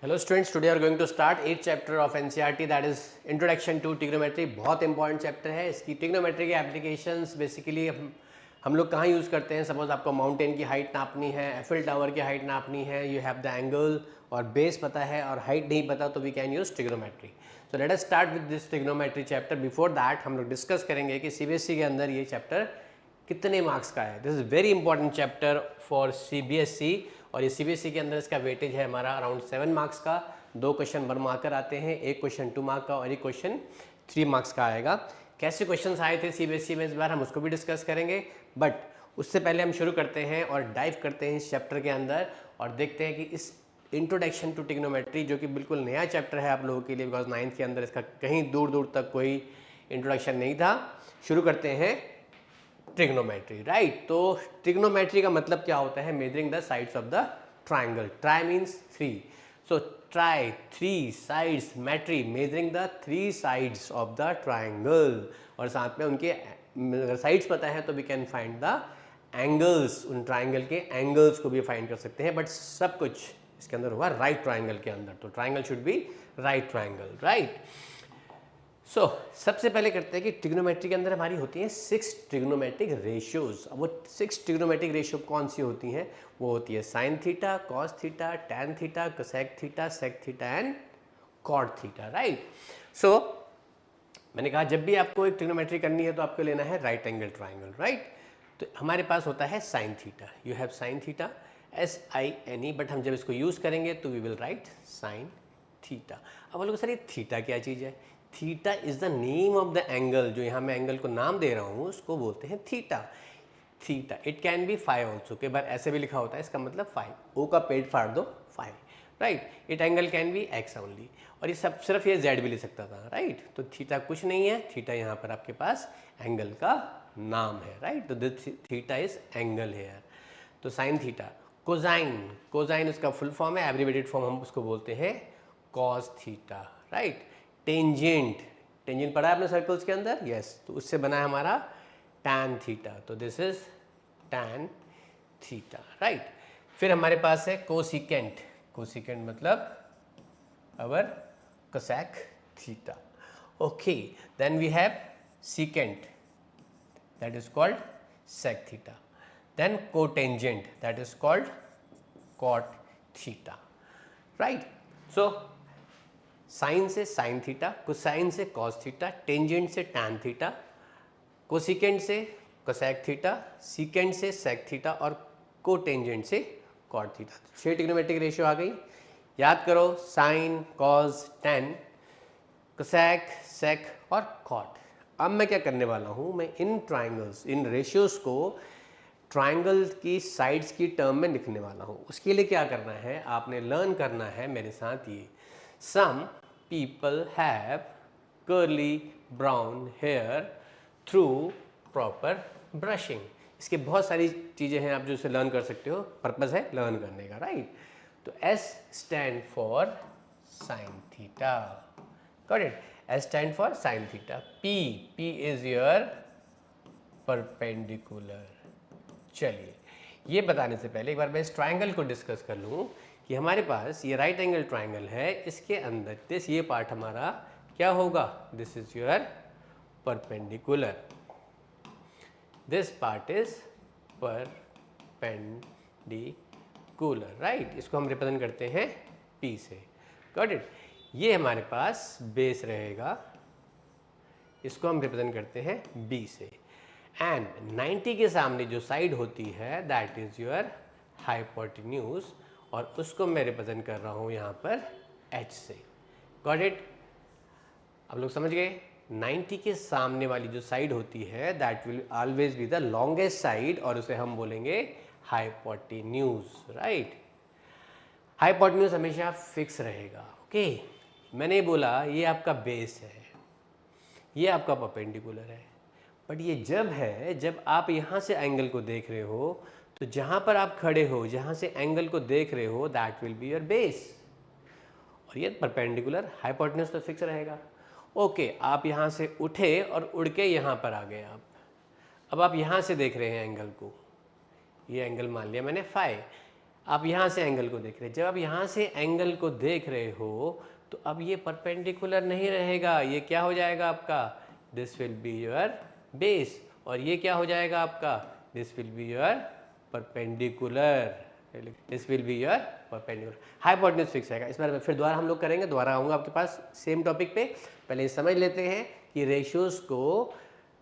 Hello students, today we are going to start 8th chapter of NCERT, that is Introduction to Trigonometry। बहुत important chapter है। इसकी trigonometry के applications basically हम लोग कहाँ use करते हैं। सपोज आपको माउंटेन की हाइट नापनी है, एफिल टावर की हाइट नापनी है, यू हैव द एंगल और बेस पता है और हाइट नहीं पता, तो we can use trigonometry. So let us start with this trigonometry chapter. Before that हम लोग डिस्कस करेंगे कि सीबीएसई के अंदर ये चैप्टर कितने मार्क्स का है। This is very important chapter for CBSE और ये सीबीएसई के अंदर इसका वेटेज है हमारा अराउंड 7 मार्क्स का। 2 क्वेश्चन 1 मार्कर आते हैं, एक क्वेश्चन 2 मार्क का और एक क्वेश्चन 3 मार्क्स का आएगा। कैसे क्वेश्चंस आए थे सीबीएसई में इस बार हम उसको भी डिस्कस करेंगे, बट उससे पहले हम शुरू करते हैं और डाइव करते हैं इस चैप्टर के अंदर और देखते हैं कि इस इंट्रोडक्शन टू ट्रिग्नोमेट्री, जो कि बिल्कुल नया चैप्टर है आप लोगों के लिए, बिकॉज 9th के अंदर इसका कहीं दूर दूर तक कोई इंट्रोडक्शन नहीं था। शुरू करते हैं ट्रिग्नोमेट्री, राइट। तो ट्रिग्नोमेट्री का मतलब क्या होता है? Measuring the sides of the triangle. Tri means 3, so tri 3 sides, metry measuring the 3 sides of the triangle. और साथ में उनके अगर साइड्स पता है तो we can find the angles, उन ट्राइंगल के एंगल्स को भी फाइंड कर सकते हैं, बट सब कुछ इसके अंदर होगा राइट ट्राइंगल के अंदर। तो triangle should be right triangle, right. So सबसे पहले करते हैं कि ट्रिग्नोमेट्री के अंदर हमारी होती हैं 6 ट्रिग्नोमेट्रिक रेशियोज। अब वो 6 ट्रिग्नोमेट्रिक रेशियो कौन सी होती हैं? वो होती है sine theta, cos theta, tan theta, cosec theta, sec theta and cot theta, right. So मैंने कहा जब भी आपको एक ट्रिग्नोमेट्री करनी है तो आपको लेना है राइट एंगल ट्राइंगल, राइट। तो हमारे पास होता है sine theta, you have sine theta SINE, but हम जब इसको यूज़ करेंगे तो we will write sine theta. अब बोलोगे सर ये थीटा क्या चीज़ है? Theta is the name of the angle, जो यहाँ मैं एंगल को नाम दे रहा हूँ उसको बोलते हैं theta. Theta it can B 5 also, कई बार ऐसे भी लिखा होता है, इसका मतलब 5, ओ का पेड़ फाड़ दो 5, right. It angle can be x only, और ये सब सिर्फ ये जेड भी ले सकता था, राइट। तो थीटा कुछ नहीं है, थीटा यहाँ पर आपके पास एंगल का नाम है, राइट। तो this theta is angle hair. तो साइन थीटा। कोजाइन, कोजाइन उसका फुल फॉर्म है, एब्रिवेटेड फॉर्म हम उसको बोलते हैं cos theta, right. Tangent, tangent पढ़ा है आपने सर्कल्स के अंदर? यस। तो उससे बना है हमारा टैन थीटा, तो this is tan theta, right. फिर हमारे पास है कोसिकेंट, कोसिकेंट मतलब our cosec theta, okay. Then we have secant, that is called sec theta. Then cotangent, that is called cot theta, right. So sine से sine theta, cosine से cos theta, tangent से tan theta, cosecant से cosec theta, secant से sec theta और cotangent से cot theta. 6 trigonometric ratio आ गई, याद करो। Sine, cos, tan, cosec, sec और कॉट। अब मैं क्या करने वाला हूँ, मैं इन ट्राइंगल्स, इन रेशियोज को ट्राइंगल की साइड्स की टर्म में लिखने वाला हूँ। उसके लिए क्या करना है, आपने लर्न करना है मेरे साथ ये। Some people have curly brown hair through proper brushing. इसके बहुत सारी चीज़ें हैं आप जो इसे लर्न कर सकते हो, पर्पज़ है लर्न करने का, राइट। तो S stand for sine theta, got it. S stand for sin theta. P is your perpendicular। चलिए, ये बताने से पहले एक बार मैं इस ट्राइंगल को डिस्कस कर लूँ कि हमारे पास ये राइट एंगल ट्राइंगल है, इसके अंदर दिस ये पार्ट हमारा क्या होगा? This is your perpendicular, this part is perpendicular, right. इसको हम रिप्रेजेंट करते हैं P से, गॉट इट। ये हमारे पास बेस रहेगा, इसको हम रिप्रेजेंट करते हैं B से, एंड 90 के सामने जो साइड होती है दैट इज योर हाइपोटेन्यूज, और उसको मैं रिप्रेजेंट कर रहा हूँ यहाँ पर H से, गॉट इट। आप लोग समझ गए? 90 के सामने वाली जो साइड होती है that will always be the longest side, और उसे हम बोलेंगे हाइपोटेन्यूज, राइट। हाइपोटेन्यूज हमेशा फिक्स रहेगा, ओके। मैंने बोला ये आपका बेस है, ये आपका परपेंडिकुलर है, बट ये जब है जब आप यहाँ से एंगल को देख रहे हो, तो जहाँ पर आप खड़े हो, जहाँ से एंगल को देख रहे हो that will be your base, और ये परपेंडिकुलर। हाइपोटेन्यूज तो फिक्स रहेगा, ओके। आप यहाँ से उठे और उड़ के यहाँ पर आ गए आप, अब आप यहाँ से देख रहे हैं एंगल को, ये एंगल मान लिया मैंने फाई। आप यहाँ से एंगल को देख रहे हैं, जब आप यहाँ से एंगल को देख रहे हो तो अब ये परपेंडिकुलर नहीं रहेगा, ये क्या हो जाएगा आपका, this will be your base, और ये क्या हो जाएगा आपका, this will be your perpendicular, this will be your perpendicular. Hypotenuse fix रहेगा। इस बार फिर दोबारा हम लोग करेंगे, दोबारा आऊँगा आपके पास सेम टॉपिक पे। पहले ये समझ लेते हैं कि रेशियोज को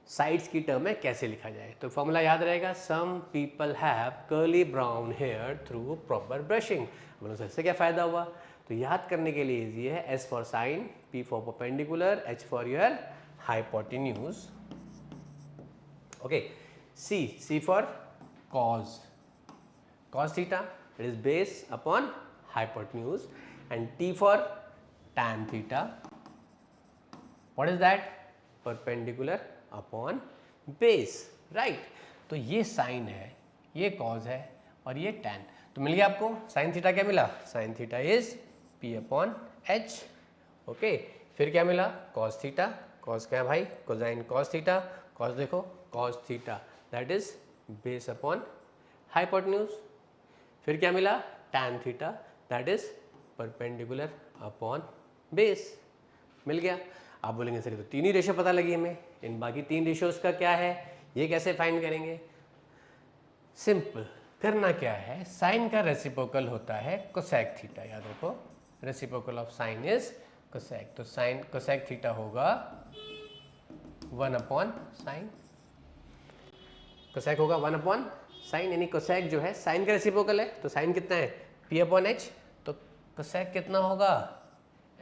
साइड्स की टर्म में कैसे लिखा जाए। तो फॉर्मूला याद रहेगा, some people have curly brown hair through proper brushing. मतलब इससे क्या फ़ायदा हुआ, तो याद करने के लिए इजी है, S for sine, P for perpendicular, H for your hypotenuse, okay, C for cos, cos theta, it is base upon hypotenuse, and T for tan theta, what is that, perpendicular upon base, right? तो ये sign है, ये cause है और ये tan, तो मिल गया आपको साइन थीटा। क्या मिला, sine theta is P upon H, okay. फिर क्या मिला, कॉस थीटा, कॉस क्या है भाई, कोसाइन कॉस थीटा, कॉस देखो cos theta that is base upon hypotenuse. फिर क्या मिला, tan theta that is perpendicular upon base, मिल गया। आप बोलेंगे सर तो तीन ही रेशियो पता लगी हमें, इन बाकी तीन रेशियोज का क्या है, ये कैसे फाइंड करेंगे। सिंपल, करना क्या है, साइन का रेसिप्रोकल होता है कोसेक थीटा, याद रखो, reciprocal of sine is cosec, तो साइन कोसेक थीटा होगा 1 अपॉन साइन, कोसेक होगा 1 अपॉन साइन, यानी कोसेक जो है साइन का रेसिप्रोकल है, तो साइन कितना है P अपॉन H, तो कोसेक कितना होगा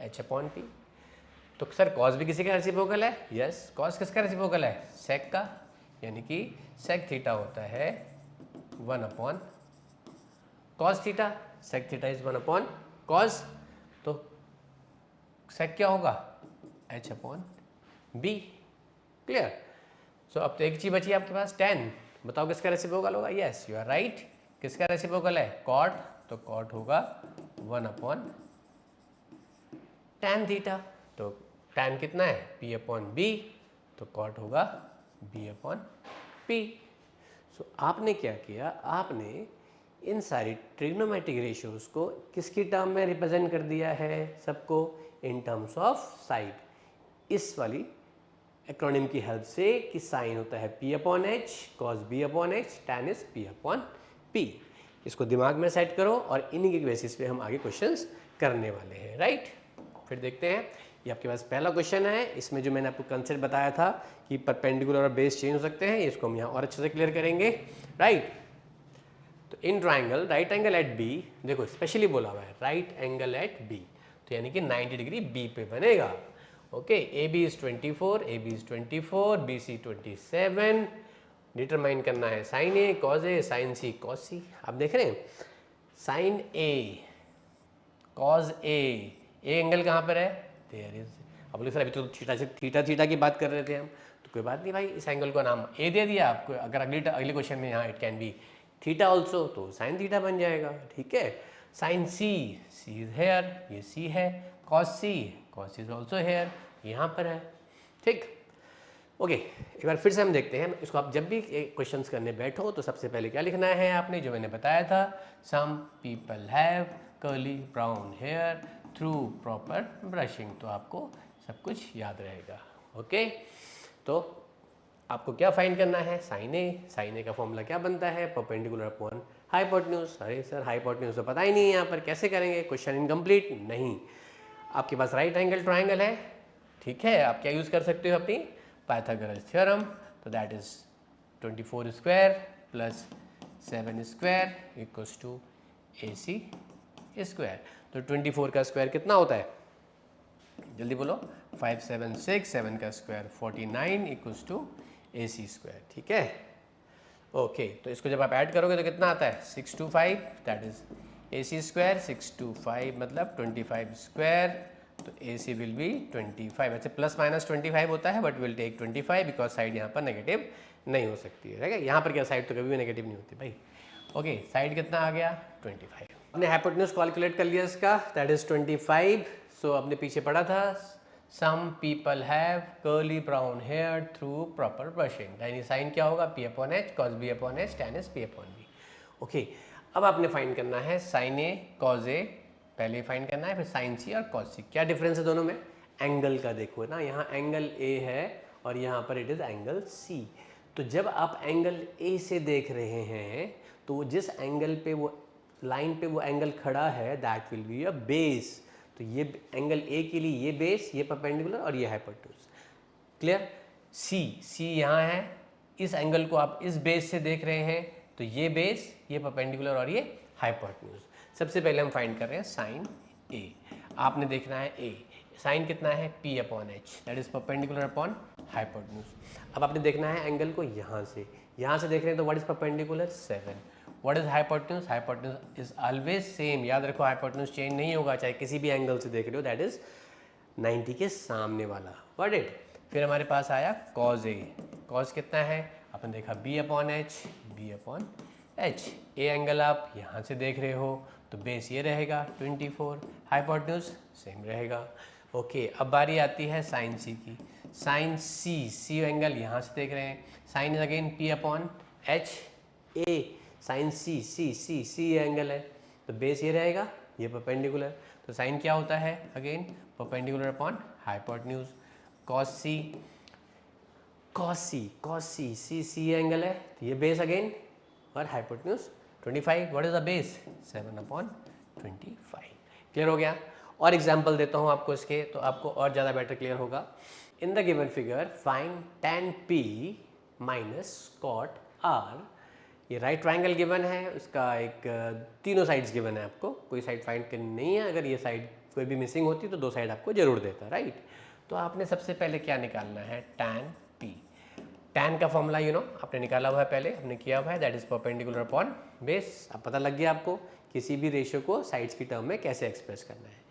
H अपॉन P। तो सर कॉस भी किसी का रेसिप्रोकल है, यस, कॉस किसका रेसिप्रोकल है, सेक का, यानी कि सेक थीटा होता है 1 upon cos theta, sec theta is 1 upon cos, तो सेक क्या होगा H upon B, clear. So अब तो एक चीज बची आपके पास tan, बताओ किसका रेसिप्रोकल होगा, यस यू आर राइट, किसका रेसिप्रोकल है कॉट, तो कॉट होगा 1 अपॉन tan थीटा, तो tan कितना है P अपॉन B, तो कॉट होगा B अपॉन P। सो आपने क्या किया, आपने इन सारी ट्रिग्नोमेट्रिक रेशियोज को किसकी टर्म में रिप्रेजेंट कर दिया है, सबको इन टर्म्स ऑफ साइड, इस वाली एक्रोनिम की हेल्प से, कि साइन होता है P upon H, cos B upon H, tan is P upon P। इसको दिमाग में सेट करो और इन्हीं के बेसिस पे हम आगे क्वेश्चंस करने वाले हैं, राइट। फिर देखते हैं, ये आपके पास पहला क्वेश्चन है, इसमें जो मैंने आपको कंसेप्ट बताया था कि परपेंडिकुलर और बेस चेंज हो सकते हैं, इसको हम यहाँ और अच्छे से क्लियर करेंगे, राइट। तो in triangle right angle at B, देखो स्पेशली बोला हुआ है राइट एंगल एट बी, तो यानी कि 90 डिग्री बी पे बनेगा, okay. A B is 24, A B is 24, B C 27, determine करना है sine A cos A, sine C cos C. आप देख रहे हैं sine A cos A angle कहाँ पर है, देयर इज, अब बोले सर अभी तो थीटा थीटा की बात कर रहे थे हम, तो कोई बात नहीं भाई, इस एंगल को नाम ए दे दिया आपको, अगर अगले क्वेश्चन में यहाँ it can be theta also, तो साइन थीटा बन जाएगा, ठीक है। Sine C, C is here, ये सी है, cos C, cos is also here, यहाँ पर है, ठीक, ओके। एक बार फिर से हम देखते हैं इसको। आप जब भी क्वेश्चंस करने बैठो तो सबसे पहले क्या लिखना है आपने, जो मैंने बताया था, some people have curly brown hair through proper brushing, तो आपको सब कुछ याद रहेगा, ओके। तो आपको क्या फाइंड करना है, साइन ए का फॉर्मूला क्या बनता है, परपेंडिकुलर अपॉन हाइपोटेन्यूज। अरे सर हाइपोटेन्यूज तो पता ही नहीं है, यहाँ पर कैसे करेंगे, क्वेश्चन इनकम्प्लीट नहीं। आपके पास राइट एंगल ट्राइंगल है, ठीक है, आप क्या यूज़ कर सकते हो अपनी पाइथागोरस थ्योरम, तो that is 24 square plus 7 square equals to AC square. तो 24 का स्क्वायर कितना होता है, जल्दी बोलो, 576, 7 का square 49 equals to AC square, ठीक है, ओके। तो इसको जब आप ऐड करोगे तो कितना आता है 625, दैट इज AC स्क्वायर, 625 मतलब 25 स्क्वायर, तो AC विल बी 25, ऐसे प्लस माइनस 25 होता है, but will take 25 because side यहाँ पर नेगेटिव नहीं हो सकती है, ठीक है। यहाँ पर क्या साइड तो कभी भी नेगेटिव नहीं होती भाई, ओके। साइड कितना आ गया 25, हमने हाइपोटेन्यूज कैलकुलेट कर लिया इसका, दैट इज 25। सो आपने पीछे पढ़ा था, some people have curly brown hair through proper brushing, यानी साइन क्या होगा P upon H, cos B upon H, tan is P upon B, okay. अब आपने फाइंड करना है साइन ए कॉज ए, पहले फाइंड करना है, फिर साइन सी और कॉज सी। क्या डिफरेंस है दोनों में? एंगल का देखो ना, यहाँ एंगल ए है और यहाँ पर इट इज़ एंगल सी। तो जब आप एंगल ए से देख रहे हैं तो जिस एंगल पे वो लाइन पे वो एंगल खड़ा है that will be a base. तो ये एंगल ए के लिए ये बेस, ये परपेंडिकुलर और ये हाइपोटेन्यूज। क्लियर? सी यहाँ है, इस एंगल को आप इस बेस से देख रहे हैं तो ये बेस, ये परपेंडिकुलर और ये हाइपोटेन्यूज। सबसे पहले हम फाइंड कर रहे हैं साइन ए। आपने देखना है ए, साइन कितना है P upon H, that is perpendicular upon hypotenuse. अब आपने देखना है एंगल को यहाँ से देख रहे हैं तो what is perpendicular 7। What is hypotenuse? Hypotenuse is always same, याद रखो हाइपोटेन्यूज चेंज नहीं होगा चाहे किसी भी एंगल से देख रहे हो, दैट इज 90 के सामने वाला। What it? फिर हमारे पास आया कॉज ए। कॉज कितना है? आपने देखा B upon H. A angle आप यहाँ से देख रहे हो तो बेस ये रहेगा 24, हाइपोटेन्यूज सेम रहेगा। ओके, अब बारी आती है साइन सी की। साइन सी एंगल यहाँ से देख रहे हैं, sine is again P upon H A. Sine C angle है तो बेस ये रहेगा, ये परपेंडिकुलर। तो साइन क्या होता है? Again perpendicular upon hypotenuse. Cos C angle है तो ये बेस अगेन और hypotenuse 25। What is the base? 7 upon 25। Clear हो गया? और एग्जाम्पल देता हूँ आपको इसके, तो आपको और ज़्यादा बेटर क्लियर होगा। In the given figure find tan P minus cot R। ये राइट ट्राइंगल गिवन है, उसका एक तीनों साइड्स गिवन है आपको, कोई साइड फाइंड करनी नहीं है। अगर ये साइड कोई भी मिसिंग होती तो दो साइड आपको जरूर देता, राइट। तो आपने सबसे पहले क्या निकालना है? tan P। tan का फॉर्मूला आपने निकाला हुआ है, पहले हमने किया हुआ है, that is perpendicular upon base. अब पता लग गया आपको किसी भी रेशियो को साइड्स की टर्म में कैसे एक्सप्रेस करना है।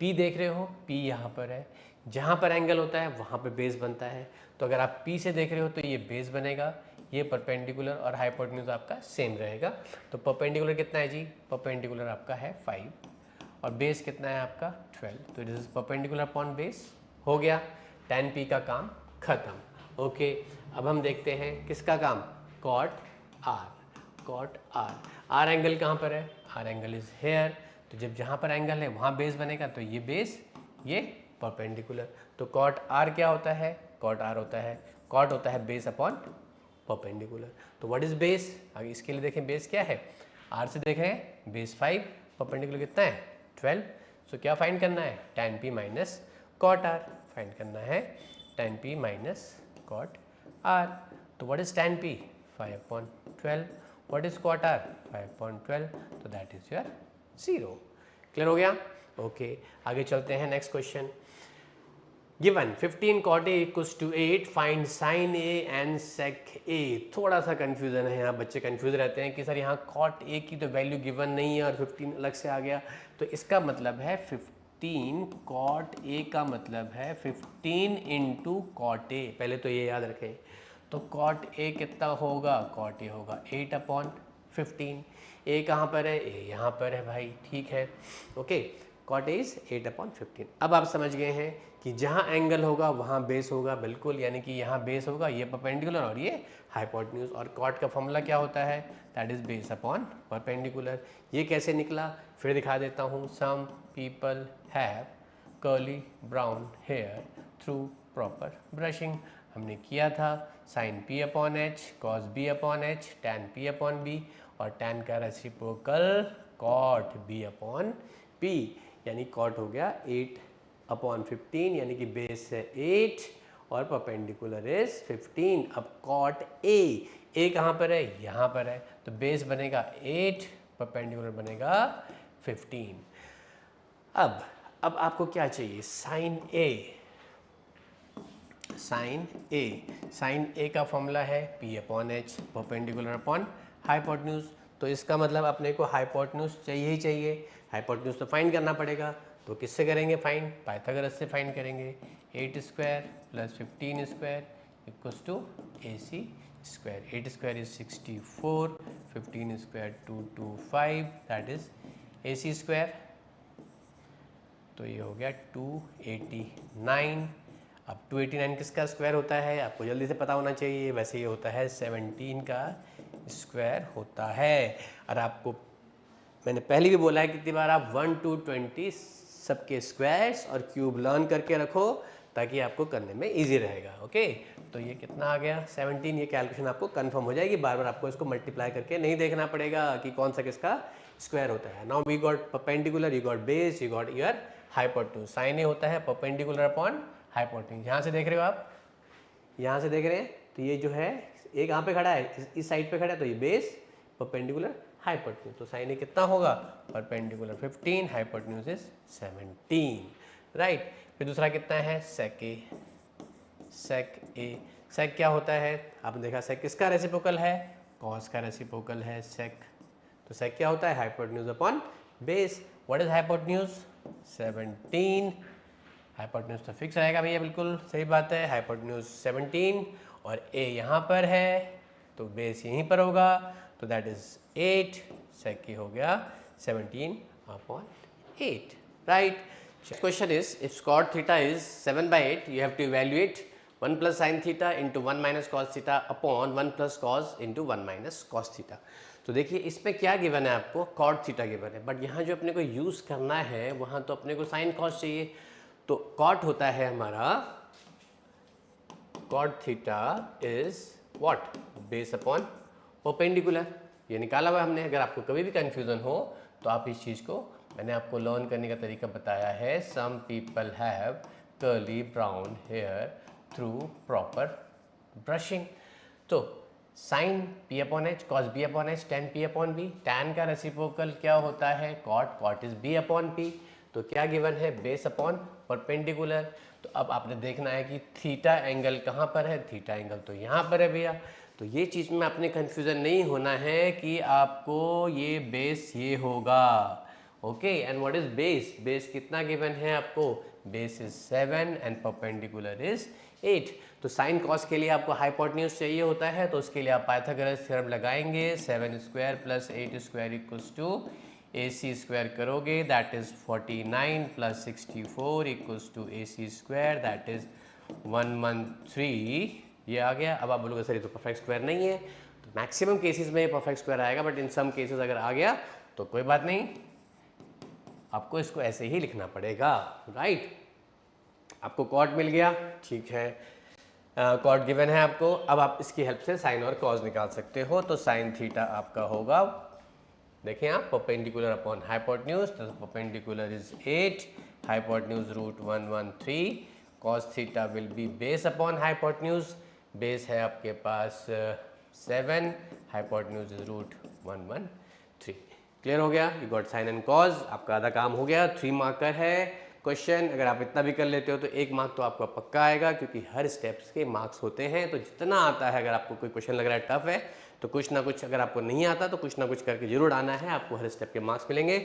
P देख रहे हो, P यहाँ पर है, जहाँ पर एंगल होता है वहाँ पे बेस बनता है। तो अगर आप P से देख रहे हो तो ये बेस बनेगा, ये परपेंडिकुलर और हाइपोटेन्यूज आपका सेम रहेगा। तो परपेंडिकुलर कितना है जी? परपेंडिकुलर आपका है 5 और बेस कितना है आपका 12। तो this is perpendicular upon base. हो गया, tan P का काम खत्म। ओके, अब हम देखते हैं किसका काम? Cot R। R एंगल कहाँ पर है? R angle is here. तो जब जहाँ पर एंगल है वहाँ बेस बनेगा, तो ये बेस, ये परपेंडिकुलर। तो कॉट R क्या होता है? कॉट R होता है बेस अपॉन परपेंडिकुलर। तो व्हाट इज बेस? आगे इसके लिए देखें बेस क्या है। R से देख रहे हैं बेस 5, परपेंडिकुलर कितना है 12। सो क्या फाइंड करना है? tan P minus cot R find करना है, tan P minus cot R। तो what is tan P? 5/12। What is cot R? 5/12। तो दैट इज योर 0। क्लियर हो गया? ओके, आगे चलते हैं next question. Given 15 cot A equals to 8, find sin A and sec A। थोड़ा सा confusion है यहाँ, बच्चे कंफ्यूज रहते हैं कि सर यहाँ cot A की तो वैल्यू गिवन नहीं है और 15 अलग से आ गया। तो इसका मतलब है 15 cot A का मतलब है 15 इंटू cot A। पहले तो ये याद रखें। तो cot A कितना होगा? cot A होगा 8/15। A कहाँ पर है? A यहाँ पर है भाई, ठीक है। Okay, cot A is 8/15। अब आप समझ गए हैं कि जहाँ एंगल होगा वहाँ बेस होगा, बिल्कुल, यानी कि यहाँ बेस होगा, ये परपेंडिकुलर और ये हाइपोटेन्यूज। और कॉट का फॉर्मूला क्या होता है? That is base upon perpendicular. ये कैसे निकला फिर दिखा देता हूँ। Some people have curly brown hair through proper brushing. हमने किया था sine P upon H, cos B upon H, tan P upon B, और tan का reciprocal cot B upon P, यानी कॉट हो गया 8/15, यानी कि बेस है 8 और परपेंडिकुलर इज 15। अब कॉट ए कहाँ पर है? यहाँ पर है, तो बेस बनेगा 8, परपेंडिकुलर बनेगा 15। अब आपको क्या चाहिए? साइन ए का फॉर्मूला है P upon H, perpendicular upon hypotenuse. तो इसका मतलब अपने को हाइपोटेन्यूज चाहिए ही चाहिए, हाइपोटेन्यूज तो फाइंड करना पड़ेगा। तो किससे करेंगे फाइंड? पाइथागोरस से फाइंड करेंगे। 8 square plus 15 square equals to AC square. 8 square is 64, 15 square 225, that is AC square. तो ये हो गया 289। अब 289 किसका स्क्वायर होता है? आपको जल्दी से पता होना चाहिए। वैसे ये होता है 17 का स्क्वायर होता है। और आपको मैंने पहले भी बोला है कितनी बार, आप 1 to 20 सबके स्क्वायर्स और क्यूब लर्न करके रखो ताकि आपको करने में इजी रहेगा। ओके, तो ये कितना आ गया 17, ये कैलकुलेशन आपको कंफर्म हो जाएगी, बार बार आपको इसको मल्टीप्लाई करके नहीं देखना पड़ेगा कि कौन सा किसका स्क्वायर होता है। Now we got perpendicular, you got base, you got your hypotenuse. Sine A होता है परपेंडिकुलर अपॉन हाइपोटेन्यूज। यहाँ से देख रहे हो आप, यहाँ से देख रहे हैं तो ये जो है एक यहाँ पे खड़ा है, इस साइड पे खड़ा है, तो ये बेस परपेंडिकुलर हाइपोटेन्यूज, तो साइन ए कितना होगा परपेंडिकुलर 15, हाइपोटेन्यूज इज 17, राइट। फिर दूसरा कितना है सेक ए, सेक ए, सेक क्या होता है आपने देखा, सेक किसका रेसिप्रोकल है, कॉस का रेसिप्रोकल है सेक, तो सेक क्या होता है hypotenuse upon base. What is hypotenuse 17, hypotenuse तो फिक्स रहेगा भैया, बिल्कुल सही बात है, हाइपोटेन्यूज 17 और ए यहाँ पर है तो बेस यहीं पर होगा, तो दैट इज 8, सेक की हो गया 17 upon 8, right. Question is if cot theta is 7/8 you have to evaluate 1 plus sine theta into 1 minus cos theta upon 1 plus cos into 1 minus cos theta. तो देखिए इसमें क्या गिवन है आपको, cot थीटा गिवन है, बट यहाँ जो अपने को यूज़ करना है वहाँ तो अपने को साइन कॉस चाहिए, तो cot होता है हमारा, cot theta is what base upon perpendicular, ये निकाला हुआ हमने। अगर आपको कभी भी कंफ्यूजन हो तो आप इस चीज़ को, मैंने आपको लर्न करने का तरीका बताया है, some people have curly brown hair through proper brushing. तो sine P upon H, cos B upon H, tan P upon B, tan का रेसिप्रोकल क्या होता है cot, cot is B upon P, तो क्या गिवन है बेस अपॉन परपेंडिकुलर। तो अब आपने देखना है कि थीटा एंगल कहाँ पर है, थीटा एंगल तो यहाँ पर है भैया, तो ये चीज़ में आपने कन्फ्यूज़न नहीं होना है कि आपको ये बेस ये होगा, okay. And what is base, base कितना गिवन है आपको, base is 7 and perpendicular is 8। तो साइन कॉस के लिए आपको हाइपोटेन्यूज चाहिए होता है, तो उसके लिए आप पाइथागोरस थ्योरम लगाएंगे, 7 square plus 8 square equals to AC square करोगे that is 49 plus 64 equals to AC square that is 113, ये आ गया। अब आप बोलोगे सर ये तो परफेक्ट स्क्वायर नहीं है, तो मैक्सिमम केसेस में परफेक्ट स्क्वायर आएगा, बट इन सम केसेस अगर आ गया तो कोई बात नहीं, आपको इसको ऐसे ही लिखना पड़ेगा, राइट। आपको कॉट मिल गया, ठीक है, कॉट गिवन है आपको, अब आप इसकी हेल्प से साइन और कॉस निकाल सकते हो। तो साइन थीटा आपका होगा, देखिए आप परपेंडिकुलर अपॉन हाइपोटेन्यूज, तो perpendicular is 8, hypotenuse root 113, cos theta will be base upon hypotenuse, base है आपके पास 7, हाइपोटेन्यूज इज रूट 113। क्लियर हो गया, you got sine and cos, आपका आधा काम हो गया। 3 मार्कर है क्वेश्चन, अगर आप इतना भी कर लेते हो तो 1 मार्क तो आपका पक्का आएगा, क्योंकि हर स्टेप्स के मार्क्स होते हैं, तो जितना आता है, अगर आपको कोई क्वेश्चन लग रहा है टफ है तो कुछ ना कुछ, अगर आपको नहीं आता तो कुछ ना कुछ करके जरूर आना है, आपको हर स्टेप के मार्क्स मिलेंगे।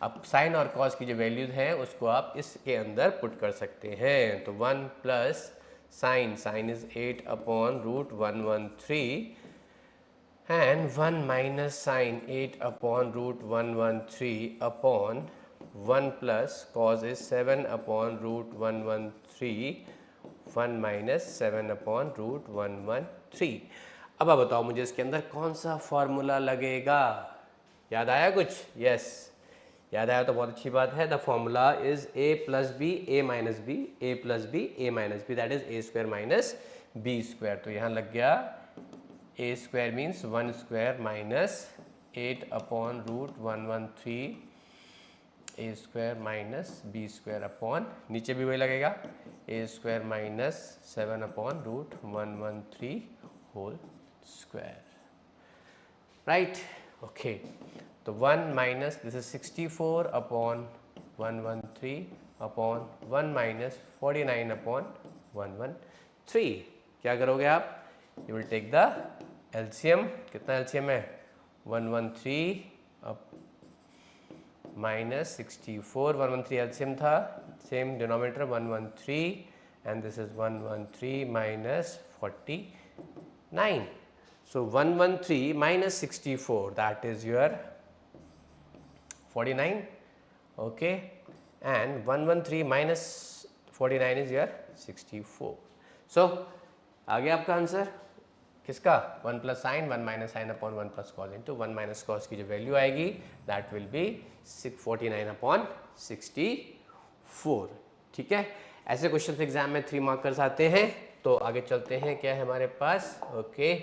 अब साइन और कॉस की जो वैल्यूज हैं उसको आप इसके अंदर पुट कर सकते हैं, तो 1 plus sine, sine is 8 upon root 113 and 1 minus sine 8 upon root 113 upon 1 plus cos is 7 upon root 113, 1 minus 7 upon root 113। अब आप बताओ मुझे इसके अंदर कौन सा फॉर्मूला लगेगा, याद आया कुछ? यस, याद आया तो बहुत अच्छी बात है। The formula is a plus B A minus B, A plus B A minus B, that is A square minus B square. तो यहाँ लग गया a square means 1 square minus 8 upon root 113 a square minus b square upon, नीचे भी वही लगेगा, a square minus 7 upon root 113 whole square, right? Okay, तो 1 minus this is 64 upon 113 upon 1 minus 49 upon 113। क्या करोगे आप? You will take the LCM, कितना LCM है 113 अब माइनस 64, 113 LCM था, same denominator 113 and this is 113 minus 49, so 113 minus 64 that is your 49, okay, and 113 minus 49 is your 64। सो आ गया आपका answer, किसका 1 plus sign 1 minus sine upon 1 plus cos into 1 minus cos की जो value आएगी that will B 49 upon 64। ठीक है, ऐसे question exam में 3 मार्कर्स आते हैं। तो आगे चलते हैं, क्या है हमारे पास। Okay,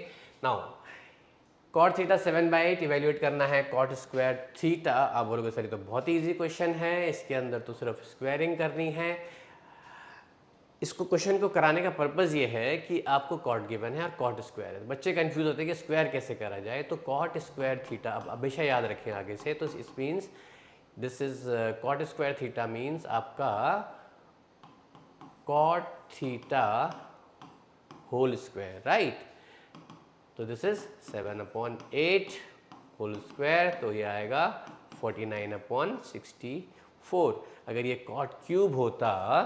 now cot theta 7/8 evaluate करना है कॉट स्क्वायर थीटा। आप बोलोगे सर ये तो बहुत ही ईजी क्वेश्चन है, इसके अंदर तो सिर्फ स्क्वायरिंग करनी है। इसको क्वेश्चन को कराने का पर्पज़ ये है कि आपको कॉट गिवन है और कॉट स्क्वायर है। बच्चे कंफ्यूज होते हैं कि स्क्वायर कैसे करा जाए। तो कॉट स्क्वायर थीटा अब हमेशा याद रखें आगे से। तो इस means this is cot square theta means आपका cot theta whole square, right. तो दिस इज 7/8 होल स्क्वायर, तो ये आएगा 49/64। अगर ये कॉट क्यूब होता,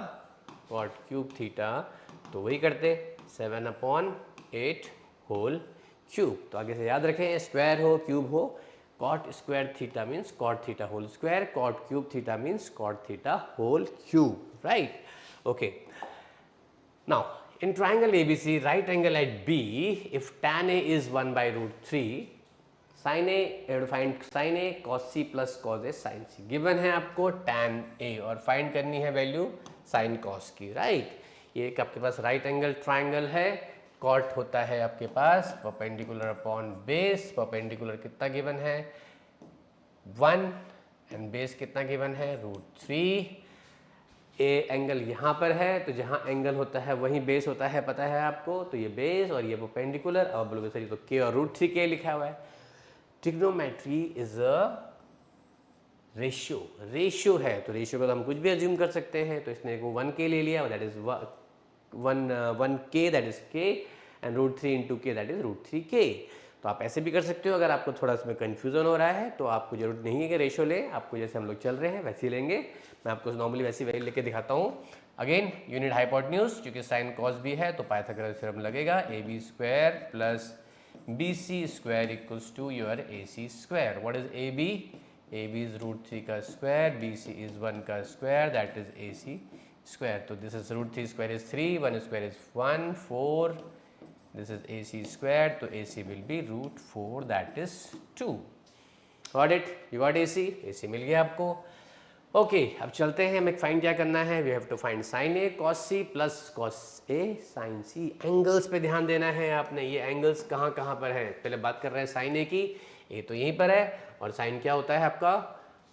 कॉट क्यूब थीटा, तो वही करते 7/8 होल क्यूब। तो आगे से याद रखें, स्क्वायर हो क्यूब हो, cot square theta means cot theta whole square, cot cube theta means cot theta whole cube, right. Okay, now in triangle ABC, right angle at B, if tan A is 1/√3, sin A, you have to find sin A cos C plus cos A sin C। Given है आपको tan A और find करनी है value sin cos की, right. ये एक आपके पास right angle triangle है, कॉट होता है आपके पास परपेंडिकुलर अपॉन बेस। परपेंडिकुलर कितना गिवन है 1 एंड बेस कितना गिवन है √3। ए एंगल यहाँ पर है, तो जहाँ एंगल होता है वहीं बेस होता है, पता है आपको। तो ये बेस और ये परपेंडिकुलर। अब बोलोगे सर ये तो के और √3 लिखा हुआ है। ट्रिग्नोमेट्री इज अ रेशियो है, तो रेशियो को तो हम कुछ भी अज्यूम कर सकते हैं। तो इसने 1k ले लिया, that is 1k, that is k, and √3 into के, दैट इज √3k। तो आप ऐसे भी कर सकते हो। अगर आपको थोड़ा इसमें कन्फ्यूजन हो रहा है तो आपको जरूरत नहीं है कि रेशियो ले, आपको जैसे हम लोग चल रहे हैं वैसे ही लेंगे। मैं आपको नॉर्मली वैसी वैल्यू लेके दिखाता हूँ। अगेन यूनिट हाइपोटेन्यूज, क्योंकि साइन कॉस भी है तो पाइथागोरस थ्योरम लगेगा। AB square plus BC square equals to your AC square. What is AB? AB is √3 का स्क्वायर, BC इज 1 का square, that is AC square. तो this is √3 square is 3, 1 square is 1, 4, this is AC square, तो AC will be √4, that is 2। Got it? You got AC? AC मिल गया आपको। Okay, अब चलते हैं, हमें फाइंड क्या करना है। We have to find sine A cos C plus cos A sin C। Angles पे ध्यान देना है आपने। ये एंगल्स कहाँ कहाँ पर है, पहले बात कर रहे हैं साइन A की। A तो यहीं पर है, और साइन क्या होता है आपका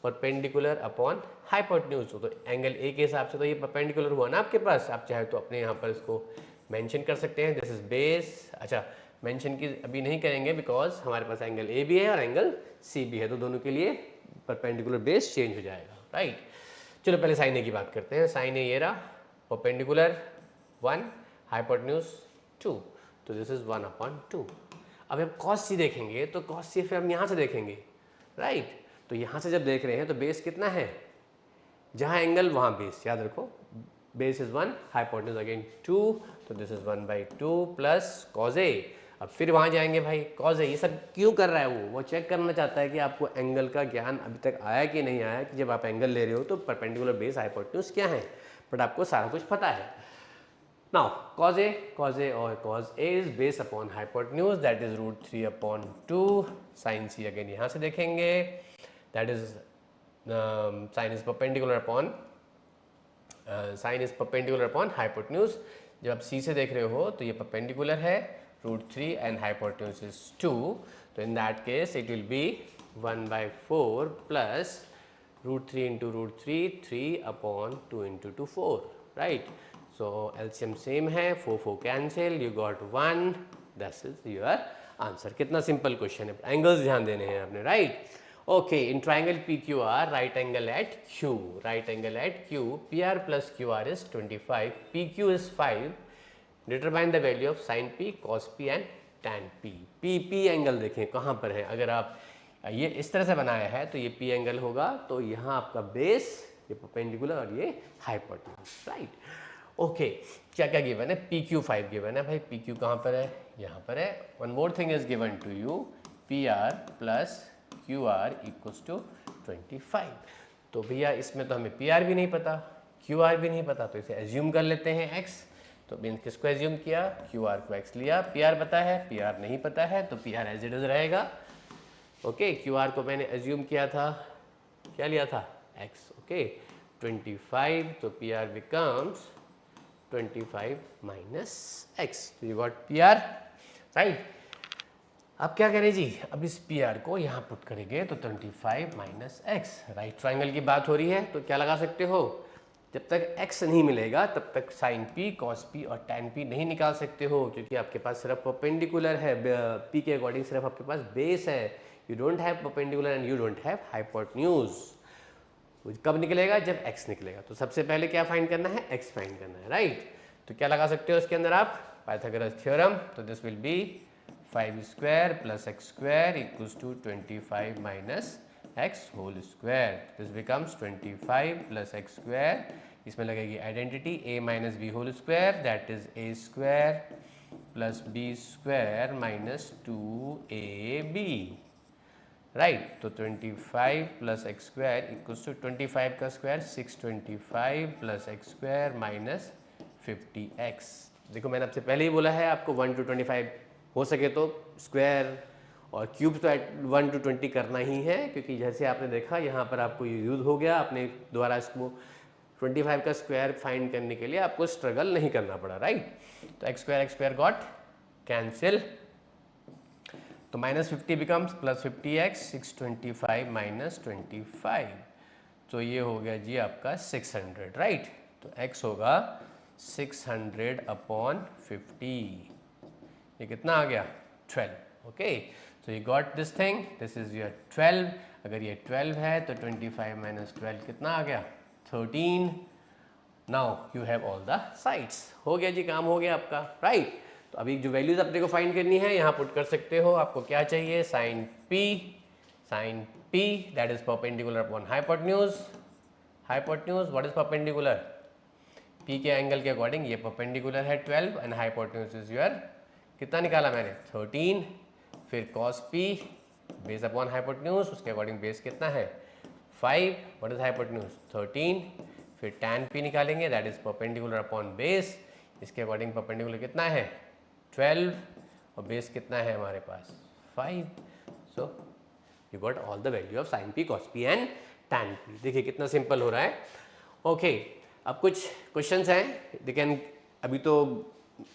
परपेंडिकुलर अपॉन हाइपोटेन्यूज। तो एंगल A के हिसाब से तो ये परपेंडिकुलर हुआ ना आपके पास। आप चाहे तो अपने यहाँ पर इसको मेंशन कर सकते हैं, दिस इज बेस। अच्छा, मेंशन की अभी नहीं करेंगे बिकॉज हमारे पास एंगल ए भी है और एंगल सी भी है, तो दोनों के लिए परपेंडिकुलर बेस चेंज हो जाएगा, राइट। चलो पहले साइन ए की बात करते हैं। साइन ए ये रहा, परपेंडिकुलर 1, हाइपोटेन्यूज 2, तो दिस इज 1/2। अब हम कॉस सी देखेंगे तो कॉस सी फिर हम यहाँ से देखेंगे, राइट। तो यहाँ से जब देख रहे हैं तो बेस कितना है, जहाँ एंगल वहाँ बेस, याद रखो। बेस इज 1, हाइपोटेन्यूज अगेन 2, तो दिस इज 1/2 प्लस कॉस ए। अब फिर वहाँ जाएंगे भाई, कॉस ए। ये सब क्यों कर रहा है वो चेक करना चाहता है कि आपको एंगल का ज्ञान अभी तक आया कि नहीं आया, कि जब आप एंगल ले रहे हो तो परपेंडिकुलर बेस हाइपोटेन्यूज क्या है, बट आपको सारा कुछ पता है। नाउ cos A और cos A is base upon hypotenuse, that is √3/2 sin C। Again यहाँ से देखेंगे, that is sin is perpendicular upon sine is perpendicular upon hypotenuse. जब आप C से देख रहे हो तो ये परपेंडिकुलर है √3 एंड हाइपोटेन्यूज इज 2, तो in that case it will B 1/4 plus √3 into √3, 3/2 into 2, 4, right. So LCM same है, 4 4 cancel, you got 1, that is your answer. कितना सिंपल क्वेश्चन है, एंगल्स ध्यान देने हैं आपने, right. Okay, in triangle PQR, right angle at Q, right angle at Q, PR plus QR is 25, PQ is 5, determine the value of sin P, cos P and tan P। PP angle देखें कहाँ पर है। अगर आप ये इस तरह से बनाया है तो ये P एंगल होगा, तो यहाँ आपका बेस, ये परपेंडिकुलर और ये हाइपोटेन्यूज, राइट। ओके, क्या क्या गिवन है, PQ5 गिवन है भाई। PQ कहाँ पर है, यहाँ पर है। One more thing is given to you, PR plus QR equals to 25। तो भैया इसमें तो हमें PR भी नहीं पता, QR भी नहीं पता, तो इसे एज्यूम कर लेते हैं X। तो मीन्स किसको एज्यूम किया, क्यू आर को एक्स लिया, पी आर पता है, पी आर नहीं पता है, तो P R as it is रहेगा। ओके, क्यू आर को मैंने एज्यूम किया था, क्या लिया था, एक्स। ओके, 25, तो P are becomes 25 minus x, you got P R, right. अब क्या करें जी, अब इस पी आर को यहाँ पुट करेंगे तो 25 माइनस एक्स, राइट ट्राइंगल की बात हो रही है, तो क्या लगा सकते हो, जब तक x नहीं मिलेगा तब तक साइन p, cos p और tan p नहीं निकाल सकते हो, क्योंकि आपके पास सिर्फ परपेंडिकुलर है, p के अकॉर्डिंग सिर्फ आपके पास बेस है, you don't have perpendicular and you don't have hypotenuse. कब निकलेगा, जब x निकलेगा। तो सबसे पहले क्या फाइंड करना है, x फाइंड करना है, राइट। तो क्या लगा सकते हो इसके अंदर आप, पाइथागोरस थ्योरम, तो this will be 5 square plus x square equals to 25 minus x whole square, this becomes 25 plus x square, इसमें लगेगी identity a minus B whole square, that is a square plus B square minus 2ab, right. तो 25 plus x square equals to 25 का square 625 plus x square minus 50x। देखो मैंने आपसे पहले ही बोला है आपको 1 to 25 हो सके तो स्क्वायर और क्यूब तो 1 to 20 करना ही है, क्योंकि जैसे आपने देखा यहाँ पर आपको ये यूज हो गया, आपने दोबारा इसको 25 का स्क्वायर फाइंड करने के लिए आपको स्ट्रगल नहीं करना पड़ा, राइट। तो एक्स स्क्वायर गॉट कैंसिल, तो minus 50 becomes plus 50x, 625 minus 25, तो ये हो गया जी आपका 600, राइट। तो x होगा 600 अपॉन 50, ये कितना आ गया, 12। Okay, so you got this thing, this is your 12। अगर ये 12 है तो 25 माइनस 12 कितना आ गया, 13। Now you have all the sides, हो गया जी, काम हो गया आपका, राइट। तो अभी जो वैल्यूज अपने को फाइंड करनी है यहाँ पुट कर सकते हो। आपको क्या चाहिए, sine P that is perpendicular upon hypotenuse. Hypotenuse what is perpendicular, P के एंगल के अकॉर्डिंग ये परपेंडिकुलर है 12 एंड हाइपोटेन्यूज इज योर, कितना निकाला मैंने 13, फिर cos p base upon hypotenuse, उसके अकॉर्डिंग बेस कितना है 5, व्हाट इज हाइपोटेन्यूज 13, फिर tan p निकालेंगे that is perpendicular upon base, इसके अकॉर्डिंग परपेंडिकुलर कितना है 12 और बेस कितना है हमारे पास 5, सो you got all the value of sin p, cos p and tan p। देखिए कितना सिंपल हो रहा है। ओके, अब कुछ क्वेश्चंस हैं, दे कैन, अभी तो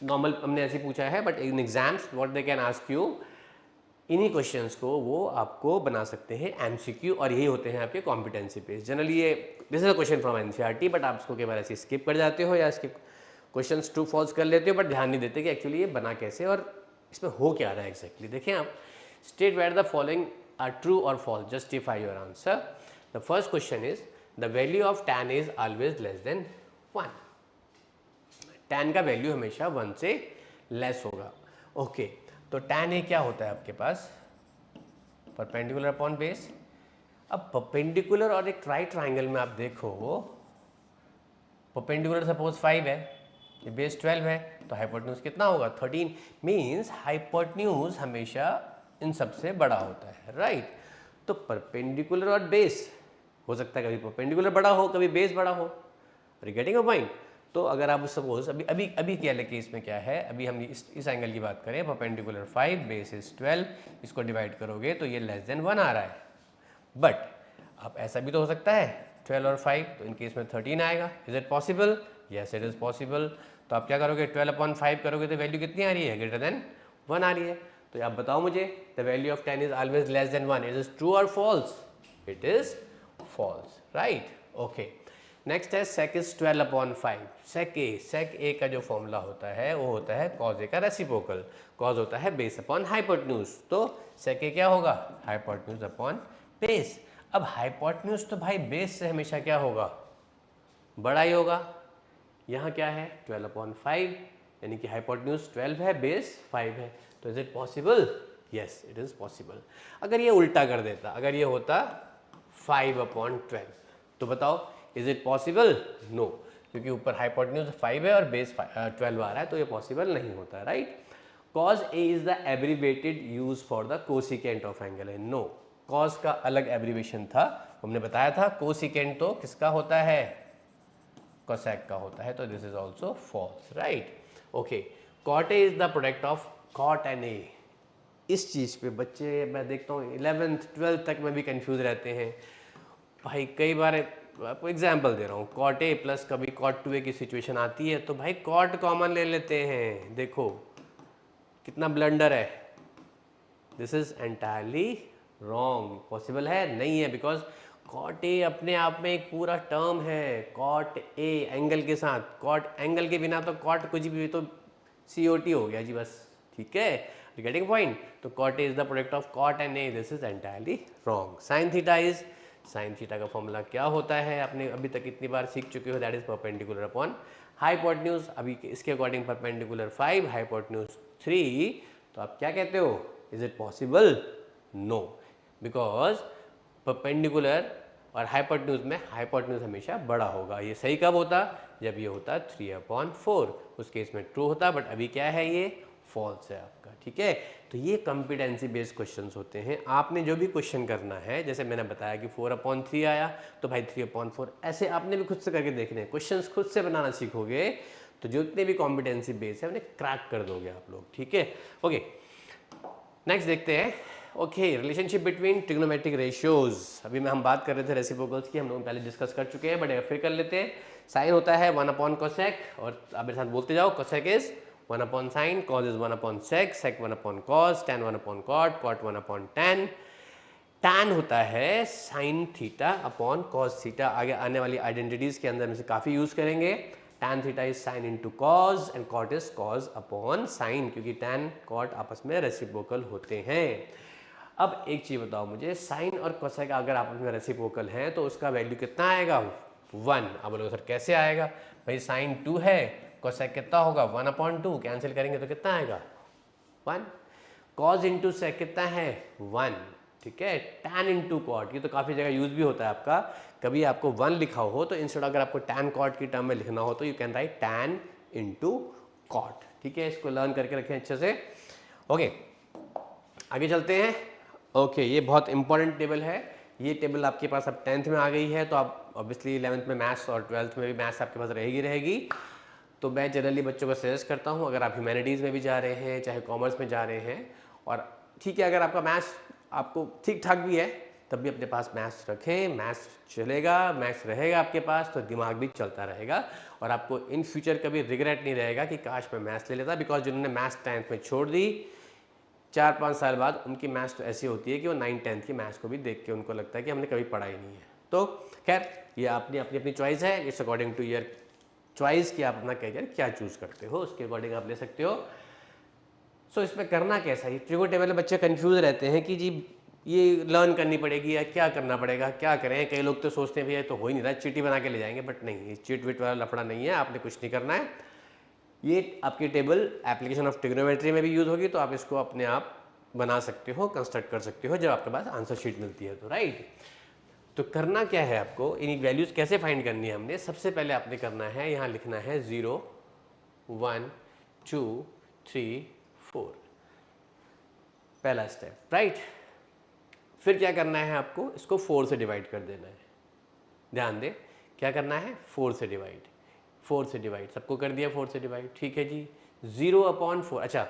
नॉर्मल हमने ऐसे पूछा है, but in exams what they can ask you, इन्हीं क्वेश्चंस को वो आपको बना सकते हैं एमसीक्यू, और यही होते हैं आपके कॉम्पिटेंसी पेज। जनरली ये this is a question from NCERT, but आप इसको कई बार ऐसे स्किप कर जाते हो या इसके क्वेश्चंस ट्रू फॉल्स कर लेते हो, बट ध्यान नहीं देते कि एक्चुअली ये बना कैसे और इसमें हो क्या रहा है एग्जैक्टली। देखिए आप, state where the following are true और false, justify your answer. The first question is the value of tan is always less than 1। tan का वैल्यू हमेशा 1 से लेस होगा। ओके, तो tan ए क्या होता है आपके पास, परपेंडिकुलर अपॉन बेस। अब परपेंडिकुलर और एक राइट ट्राइंगल में आप देखो, परपेंडिकुलर सपोज 5 है, ये बेस 12 है, तो हाइपोटेन्यूज कितना होगा 13, मीन्स हाइपोटेन्यूज हमेशा इन सबसे बड़ा होता है, राइट। तो परपेंडिकुलर और बेस हो सकता है कभी परपेंडिकुलर बड़ा हो, कभी बेस बड़ा हो, are you getting a point. तो अगर आप सपोज अभी क्या लेके इसमें क्या है, अभी हम इस एंगल की बात करें, परपेंडिकुलर 5 बेस इज 12, इसको डिवाइड करोगे तो ये लेस देन 1 आ रहा है, बट अब ऐसा भी तो हो सकता है 12 और 5, तो इनके इसमें 13 आएगा। Is it possible, yes it is possible. तो आप क्या करोगे, 12 अपॉन 5 करोगे तो वैल्यू कितनी आ रही है, ग्रेटर देन 1 आ रही है। तो आप बताओ मुझे, the value of 10 is always less than 1, it is true और false, it is false, right. Okay, next है sec is 12 upon 5। sec a का जो फॉर्मूला होता है वो होता है cos a का रेसिप्रोकल, cos होता है बेस अपॉन हाइपोटेन्यूज, तो sec a क्या होगा, हाइपोटेन्यूज अपॉन बेस। अब हाइपोटेन्यूज तो भाई बेस से हमेशा क्या होगा, बड़ा ही होगा। यहाँ क्या है 12 अपॉन 5, यानी कि हाइपोटेन्यूज 12 है, बेस 5 है, तो is it possible, yes it is possible. अगर ये उल्टा कर देता, अगर ये होता 5 अपॉन 12, तो बताओ इज इट पॉसिबल, नो, क्योंकि ऊपर हाइपोटेन्यूज 5 है और बेस 12 आ रहा है, तो ये पॉसिबल नहीं होता, right. cos a is the abbreviated use for the cosecant of angle है, नो, cos का अलग एब्रीवेशन था, हमने बताया था। कोसिकेंट तो किसका होता है, कोसेक का होता है, तो this is also false, right. Okay, cot A is the product of cot and A. इस चीज़ पे बच्चे मैं देखता हूँ 11th 12th तक में भी कंफ्यूज रहते हैं भाई। कई बार आपको एग्जाम्पल दे रहा हूँ, कॉट ए प्लस कभी कॉट टू ए की सिचुएशन आती है तो भाई कॉट कॉमन ले लेते हैं। देखो कितना ब्लंडर है, this is entirely wrong. Possible है नहीं है, बिकॉज कॉट ए अपने आप में एक पूरा टर्म है। कॉट ए एंगल के साथ, कॉट एंगल के बिना तो कॉट कुछ भी तो COT हो गया जी बस, ठीक है, गेटिंग पॉइंट। तो cot A is the product of cot and A, this is entirely wrong. Sine theta is, sine theta का फॉर्मूला क्या होता है आपने अभी तक इतनी बार सीख चुके हो, that is perpendicular upon hypotenuse. अभी इसके अकॉर्डिंग परपेंडिकुलर 5, हाइपोटेन्यूज 3, तो आप क्या कहते हो, is it possible? No, because perpendicular और हाइपोटेन्यूज में हाइपोटेन्यूज हमेशा बड़ा होगा। ये सही कब होता, जब ये होता 3/4, उस केस में ट्रू होता, बट अभी क्या है, ये फॉल्स है आपका, ठीक है। तो ये कॉम्पिटेंसी बेस्ड क्वेश्चंस होते हैं। आपने जो भी क्वेश्चन करना है, जैसे मैंने बताया कि 4/3 आया तो भाई 3/4, ऐसे आपने भी खुद से करके देखने हैं। क्वेश्चंस खुद से बनाना सीखोगे तो जितने भी कॉम्पिटेंसी बेस्ड है उन्हें क्रैक कर दोगे आप लोग, ठीक है। ओके, नेक्स्ट देखते हैं। Okay, relationship between trigonometric ratios. अभी हम बात कर रहे थे रेसिप्रोकल्स की, हम लोग पहले डिस्कस कर चुके हैं, बट फिर कर लेते हैं। साइन होता है 1/cosec, और आप मेरे साथ बोलते जाओ, cosec is 1/sin, cos is 1/sec, sec 1/cos, tan 1/cot, cot 1/tan। tan होता है sin theta upon cos theta. आगे आने वाली आइडेंटिटीज के अंदर में से काफ़ी यूज करेंगे। tan theta is sin into cos and cot is cos upon sin, क्योंकि tan cot आपस में रेसिप्रोकल होते हैं। अब एक चीज़ बताओ मुझे, साइन और कोसेक अगर आपस में रेसिप्रोकल हैं तो उसका वैल्यू कितना आएगा, 1। अब बोलोगे सर कैसे आएगा, भाई साइन 2 है, कोसेक कितना होगा 1/2, कैंसिल करेंगे तो कितना आएगा 1। कॉज इंटू सेक कितना है 1, ठीक है। टैन इंटू कॉट, ये तो काफ़ी जगह यूज भी होता है आपका। कभी आपको 1 लिखा हो तो इंस्टेड अगर आपको टैन कॉट की टर्म में लिखना हो तो you can write tan into cot, ठीक है। इसको लर्न करके रखें अच्छे से। ओके, आगे चलते हैं। ओके, ये बहुत इंपॉर्टेंट टेबल है। ये टेबल आपके पास अब 10th में आ गई है, तो आप ऑब्वियसली 11th में मैथ्स और 12th में भी मैथ्स आपके पास रहेगी। तो मैं जनरली बच्चों को सजेस्ट करता हूँ, अगर आप ह्यूमैनिटीज़ में भी जा रहे हैं चाहे कॉमर्स में जा रहे हैं, और ठीक है अगर आपका मैथ्स आपको ठीक ठाक भी है तब भी अपने पास मैथ्स रखें। मैथ्स चलेगा, मैथ्स रहेगा आपके पास तो दिमाग भी चलता रहेगा, और आपको इन फ्यूचर कभी रिग्रेट नहीं रहेगा कि काश मैं मैथ्स ले लेता। बिकॉज जिन्होंने मैथ्स 10th में छोड़ दी, 4-5 साल बाद उनकी मैथ्स तो ऐसी होती है कि वो 9th-10th की मैथ्स को भी देख के उनको लगता है कि हमने कभी पढ़ा ही नहीं है। तो खैर, ये अपनी अपनी चॉइस है, it's according to your choice कि आप अपना कैरियर क्या चूज करते हो, उसके अकॉर्डिंग आप ले सकते हो। सो इसमें करना कैसा है, ट्रिगो टेबल में बच्चे कंफ्यूज रहते हैं कि जी ये लर्न करनी पड़ेगी या क्या करना पड़ेगा, क्या करें। कई लोग तो सोचते हैं भैया तो हो ही नहीं रहा, चीटी बना के ले जाएंगे, बट नहीं, ये चीट विट वाला लफड़ा नहीं है, आपने कुछ नहीं करना है। ये आपकी टेबल एप्लीकेशन ऑफ ट्रिग्नोमेट्री में भी यूज होगी, तो आप इसको अपने आप बना सकते हो, कंस्ट्रक्ट कर सकते हो जब आपके पास आंसर शीट मिलती है तो, राइट। तो करना क्या है आपको, इन वैल्यूज कैसे फाइंड करनी है हमने, सबसे पहले आपने करना है, यहाँ लिखना है 0 1 2 3 4, पहला स्टेप, राइट। फिर क्या करना है आपको, इसको 4 से डिवाइड कर देना है। ध्यान दे, क्या करना है, 4 से डिवाइड, 4 से डिवाइड, सबको कर दिया 4 से डिवाइड, ठीक है जी। 0/4, अच्छा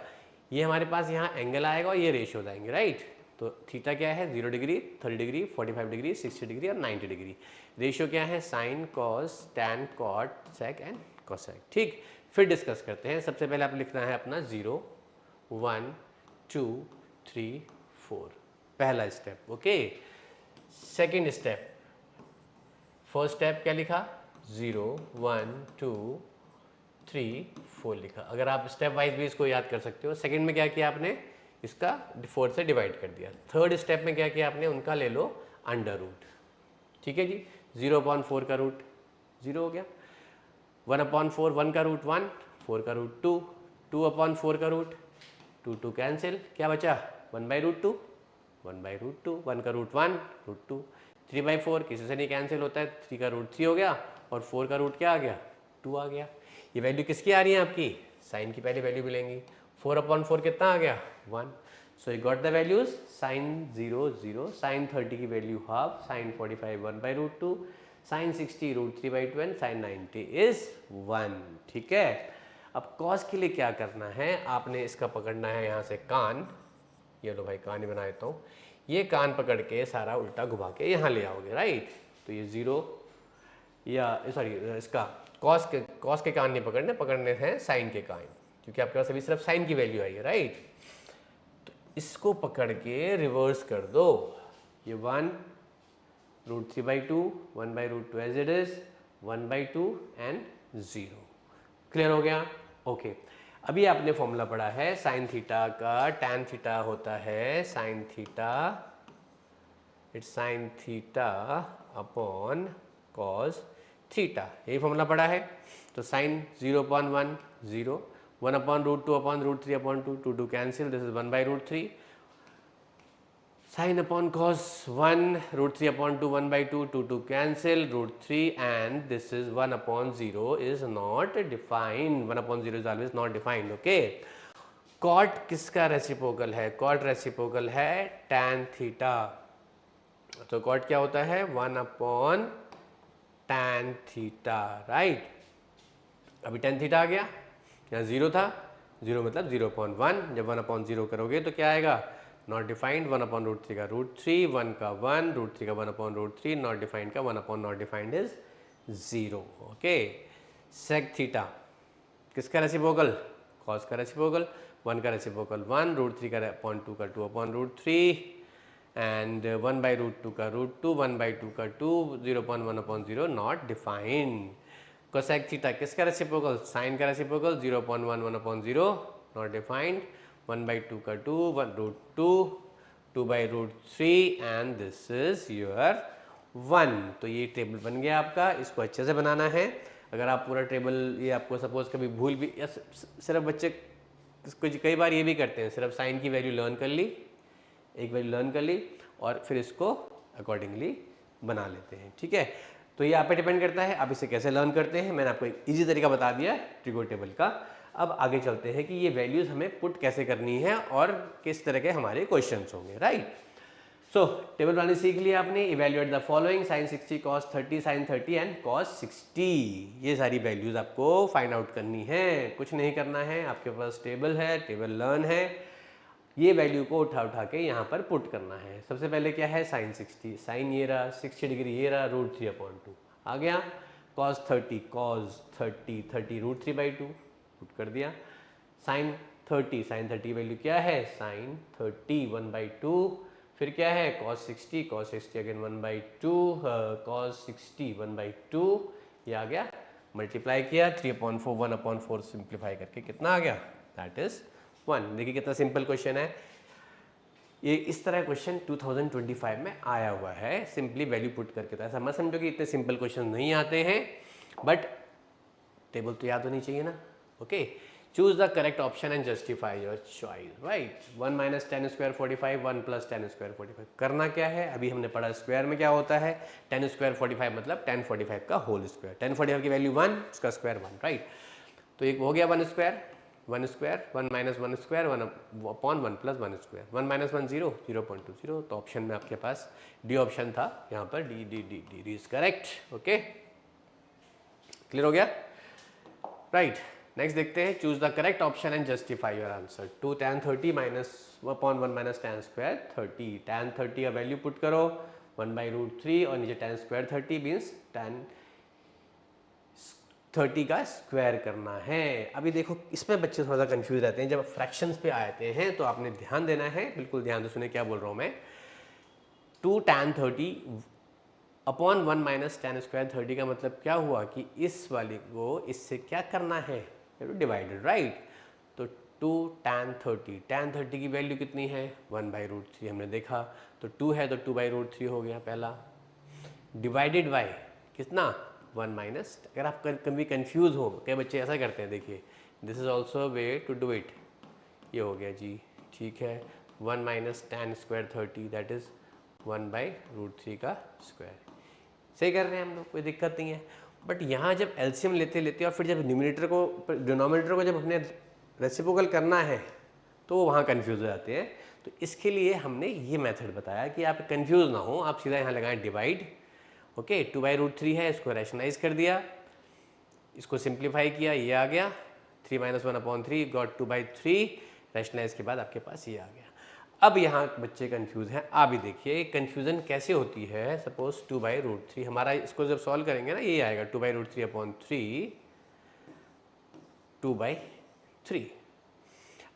ये हमारे पास यहाँ एंगल आएगा और ये रेशियो आएंगे, राइट। तो थीटा क्या है, 0 डिग्री, 30 डिग्री, 45 डिग्री, 60 डिग्री और 90 डिग्री। रेशियो क्या है, sine cos tan cot sec and cosec, ठीक। फिर डिस्कस करते हैं। सबसे पहले आप लिखना है अपना 0 1 2 3 4, पहला step, okay. Second step, first step क्या लिखा, 0 1 2 3 4 लिखा। अगर आप स्टेप वाइज भी इसको याद कर सकते हो। सेकंड में क्या किया आपने, इसका 4 से डिवाइड कर दिया। थर्ड स्टेप में क्या किया आपने, उनका ले लो अंडर रूट, ठीक है जी। 0/4 का रूट 0 हो गया, 1/4, 1 का रूट 1, 4 का रूट 2, 2/4 का रूट 2 कैंसिल, क्या बचा 1/√2, 1/√2, 1 का रूट 1, √2, 3/4 किसी से नहीं कैंसिल होता है, 3 का रूट 3 हो गया, और 4 का रूट क्या आ गया 2 आ गया। ये वैल्यू किसकी आ रही है आपकी, साइन की पहली वैल्यू मिलेंगी। 4/4 कितना आ गया 1। So you got the values, sine 0 0, sine 30 की value half, sine 45 1/√2, sine 60 √3/2 sine 90 is 1। ठीक है, अब कॉस के लिए क्या करना है, आपने इसका पकड़ना है यहाँ से कान, ये लो भाई कान ही बना देता हूँ, ये कान पकड़ के सारा उल्टा घुमा के यहाँ ले आओगे, राइट। तो ये 0 या सॉरी इसका कॉस के कान नहीं पकड़ने, पकड़ने हैं साइन के कान, क्योंकि आपके पास अभी सिर्फ साइन की वैल्यू आई है, राइट। तो इसको पकड़ के रिवर्स कर दो, ये 1 √3/2 1/√2 as it is 1/2 and 0। Clear हो गया? ओके अभी आपने फॉर्मूला पढ़ा है साइन थीटा का, टैन थीटा होता है sine theta, it's sine theta upon cos theta, यही फॉर्मूला पढ़ा है। तो sine 0/1 0, 1/√2/√3/2 2 2 cancel, this is 1/√3, sine upon cos 1 √3/2 1/2 2 2 cancel √3 and this is 1/0 is not defined, 1/0 is always not defined, okay। Cot किसका reciprocal है? Cot reciprocal है tan theta, तो cot क्या होता है 1/tan थीटा, राइट। अभी tan थीटा आ गया, यहाँ 0 था, 0 मतलब 0/1, जब 1/0 करोगे तो क्या आएगा, नॉट डिफाइंड 1/√3 का √3, 1 का 1, √3 का 1/√3, नॉट डिफाइंड का 1/नॉट defined is 0, okay. Sec theta किसका रेसिप्रोकल? कॉस का रेसिप्रोकल, 1 का रेसिप्रोकल 1, √3 का 0.2 का 2/√3 एंड 1/√2 का √2, 1/2 का 2, 0.1/0 नॉट डिफाइंड। कोसेक थीटा किसका रेसिप्रोकल? साइन का रेसिप्रोकल, 0.1 1/0 नॉट डिफाइंड, 1/2 का 2, 1√2, 2/√3 एंड दिस इज योर 1। तो ये टेबल बन गया आपका, इसको अच्छे से बनाना है। अगर आप पूरा टेबल, ये आपको सपोज कभी भूल भी, या सिर्फ बच्चे कुछ कई बार ये भी करते हैं, सिर्फ साइन की वैल्यू लर्न कर ली, एक वैल्यू लर्न कर ली और फिर इसको अकॉर्डिंगली बना लेते हैं, ठीक है। तो ये आप पे डिपेंड करता है आप इसे कैसे लर्न करते हैं। मैंने आपको एक ईजी तरीका बता दिया ट्रिगो टेबल का। अब आगे चलते हैं कि ये वैल्यूज हमें पुट कैसे करनी है और किस तरह के हमारे क्वेश्चंस होंगे, राइट। सो टेबल बनानी सीख लिया आपने। Evaluate the following sine 60 cos 30 sine 30 and cos 60, ये सारी वैल्यूज आपको फाइंड आउट करनी है, कुछ नहीं करना है। आपके पास टेबल है, टेबल लर्न है, ये वैल्यू को उठा उठा के यहाँ पर पुट करना है। सबसे पहले क्या है, साइन 60, साइन ये रहा, 60 डिग्री ये रहा, √3/2 आ गया। कॉस 30 √3/2 पुट कर दिया। साइन 30, साइन 30 वैल्यू क्या है, साइन 30 1/2, फिर क्या है कॉस 60 अगेन 1/2, कॉस 60 1/2, ये आ गया। मल्टीप्लाई किया 3/4 1/4 सिंप्लीफाई करके कितना आ गया, दैट इज 1। देखिए कितना सिंपल क्वेश्चन है ये। इस तरह क्वेश्चन 2025 में आया हुआ है, सिंपली वैल्यू पुट करके। तो ऐसा मत समझो कि इतने सिंपल क्वेश्चन नहीं आते हैं, बट टेबल तो याद होनी चाहिए ना, okay. Choose the correct option and justify your choice, right. 1 - 10 square 45, 1 + 10 square 45। करना क्या है, अभी हमने पढ़ा स्क्वायर में क्या होता है, 10 स्क्वायर 45 मतलब 10 45 का होल स्क्वायर। 10 45 की वैल्यू 1, उसका स्क्वायर 1, राइट। तो एक हो गया 1 स्क्वायर 1 स्क्वायर, 1 - 1 स्क्वायर 1/1 + 1 स्क्वायर, 1 - 1 0 0.20। तो ऑप्शन में आपके पास डी ऑप्शन था, यहाँ पर D D D D is correct, okay. Clear हो गया, राइट। नेक्स्ट देखते हैं, choose the correct option and justify your answer. 2 tan 30 -1/1 - tan square 30, tan 30 का वैल्यू पुट करो 1/√3 और नीचे tan स्क्वायर 30 मीन्स tan 30 का स्क्वायर करना है। अभी देखो इसमें बच्चे थोड़ा सा कंफ्यूज रहते हैं, जब फ्रैक्शंस पे आते हैं तो आपने ध्यान देना है, बिल्कुल ध्यान से सुने क्या बोल रहा हूँ मैं। 2 tan 30 अपॉन 1 - tan स्क्वायर 30 का मतलब क्या हुआ कि इस वाले को इससे क्या करना है, डिवाइडेड, राइट। तो 2 tan 30 की वैल्यू कितनी है 1/√3 हमने देखा, तो 2 है तो 2/√3 हो गया पहला, डिवाइडेड बाय कितना 1 - अगर आप कभी कंफ्यूज हो, कई बच्चे ऐसा करते हैं, देखिए this is also way to do it. ये हो गया जी, ठीक है। 1 - tan स्क्वायर 30 दैट इज 1/√3 का स्क्वायर। सही कर रहे हैं हम लोग, कोई दिक्कत नहीं है। बट यहाँ जब एलसीएम लेते और फिर जब न्यूमरेटर को डिनोमिनेटर को जब अपने रेसिप्रोकल करना है तो वहाँ कंफ्यूज हो जाते हैं। तो इसके लिए हमने ये मेथड बताया कि आप कंफ्यूज ना हो, आप सीधा यहाँ लगाएं डिवाइड ओके 2/√3 है, इसको रैशनलाइज कर दिया, इसको सिंप्लीफाई किया, ये आ गया 3 - 1/3 गॉट 2/3, रैशनलाइज के बाद आपके पास ये आ गया। अब यहाँ बच्चे कंफ्यूज हैं, आप भी देखिए कंफ्यूजन कैसे होती है। सपोज 2/√3 हमारा, इसको जब सॉल्व करेंगे ना ये आएगा 2/√3/3 2/3।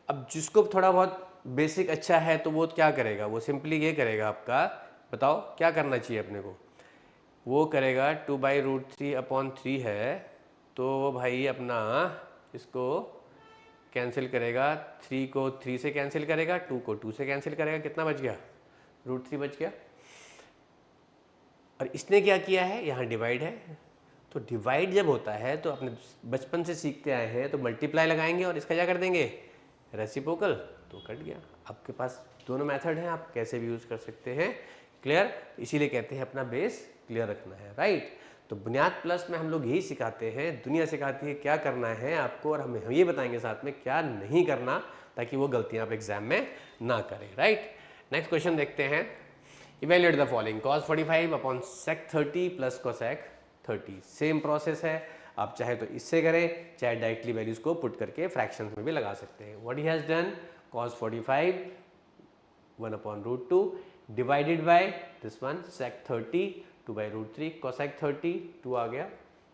अब जिसको थोड़ा बहुत बेसिक अच्छा है तो वो क्या करेगा, वो सिंपली ये करेगा, आपका बताओ क्या करना चाहिए अपने को, वो करेगा 2/√3/3 है तो वो भाई अपना इसको कैंसिल करेगा, 3 को 3 से कैंसिल करेगा, 2 को 2 से कैंसिल करेगा, कितना बच गया, √3 बच गया। और इसने क्या किया है, यहाँ डिवाइड है, तो डिवाइड जब होता है तो अपने बचपन से सीखते आए हैं तो मल्टीप्लाई लगाएंगे और इसका क्या कर देंगे, रेसिप्रोकल, तो कट गया। आपके पास दोनों मेथड हैं, आप कैसे भी यूज़ कर सकते हैं। क्लियर, इसीलिए कहते हैं अपना बेस क्लियर रखना है, राइट। तो बुनियाद प्लस में हम लोग यही सिखाते हैं, दुनिया सिखाती है क्या करना है आपको, और हम ये बताएंगे साथ में क्या नहीं करना, ताकि वो गलतियां आप एग्जाम में ना करें, राइट। नेक्स्ट क्वेश्चन देखते हैं। Evaluate the following, cos 45 upon sec 30 plus cosec 30। Same process है, आप चाहे तो इससे करें, चाहे डायरेक्टली वैल्यूज को पुट करके फ्रैक्शंस में भी लगा सकते हैं। What he has done, cos 45 1/√2 divided by this one sec 30 2/√3 cosec 30 2 आ गया,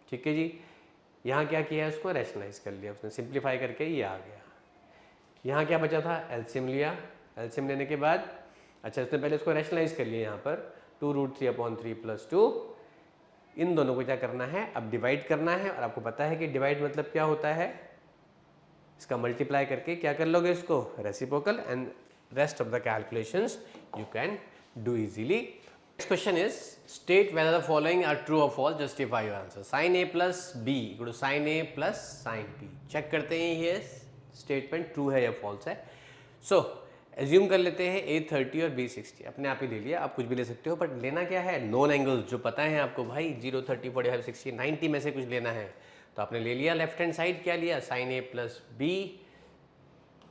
ठीक है जी। यहाँ क्या किया है, उसको रैशनलाइज कर लिया उसने, सिंप्लीफाई करके ये आ गया। यहाँ क्या बचा था, एलसीएम लिया, एलसीएम लेने के बाद अच्छा इसने पहले उसको रैशनलाइज कर लिया, यहाँ पर 2√3/3 + 2, इन दोनों को क्या करना है, अब डिवाइड करना है। और आपको पता है कि डिवाइड मतलब क्या होता है, इसका मल्टीप्लाई करके क्या कर लोगे, इसको reciprocal, and rest of the calculations you can do easily. Next question is, state whether the following are true or false, justify your answer. Sin A plus B equal to sin A plus sin B. Check करते हैं ये statement true है या false है। सो assume कर लेते हैं A30 और B60, अपने आप ही ले लिया, आप कुछ भी ले सकते हो, बट लेना क्या है, नॉन एंगल्स जो पता है आपको भाई, 0, 30, 45, 60, 90 में से कुछ लेना है, तो आपने ले लिया। लेफ्ट हैंड साइड क्या लिया, sin A plus B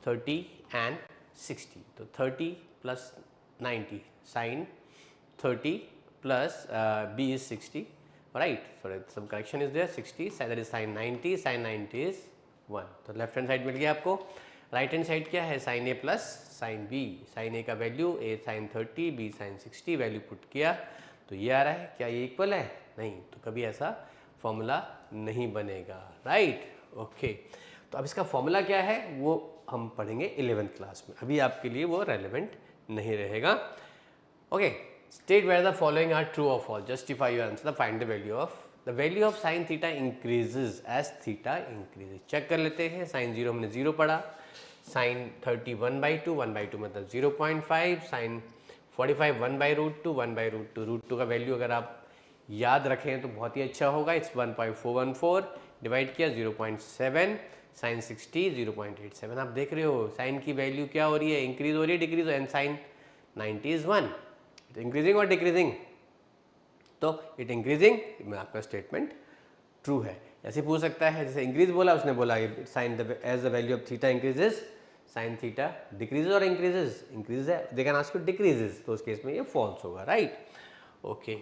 30 and 60, तो 30 plus 90 sin 30 plus B is 60, right, so some correction is there, 60, so that is sin 90, sin 90 is 1, तो लेफ्ट हैंड साइड मिल गया आपको। राइट हैंड साइड क्या है, sin A plus sin B, sin A का value A sin 30 B sin 60, value put किया तो ये आ रहा है। क्या ये इक्वल है, नहीं, तो कभी ऐसा फॉर्मूला नहीं बनेगा, राइट, ओके। तो अब इसका फॉर्मूला क्या है वो हम पढ़ेंगे 11th क्लास में, अभी आपके लिए वो रेलेवेंट नहीं रहेगा, okay. State whether the following are true or false. Justify your answer. Find the value of sin theta increases as theta increases. Check कर लेते हैं। sin 0 हमने 0 पढ़ा, sin 30 1/2, 1/2 मतलब 0.5, sin 45 1/√2, 1/√2, √2 का वैल्यू अगर आप याद रखें तो बहुत ही अच्छा होगा, इट्स 1.414, डिवाइड किया 0.7, sin 60 0.87। आप देख रहे हो sin की वैल्यू क्या हो रही है, इंक्रीज हो रही है, decrease, and sin 90 is 1, increasing और डिक्रीजिंग, तो इट इंक्रीजिंग में आपका स्टेटमेंट ट्रू है। ऐसे पूछ सकता है, जैसे इंक्रीज बोला, उसने बोला sine as the value of theta increases, sine theta decreases और इंक्रीजेस, इंक्रीज है, they can ask you decreases, तो उस केस में ये फॉल्स होगा, right, okay.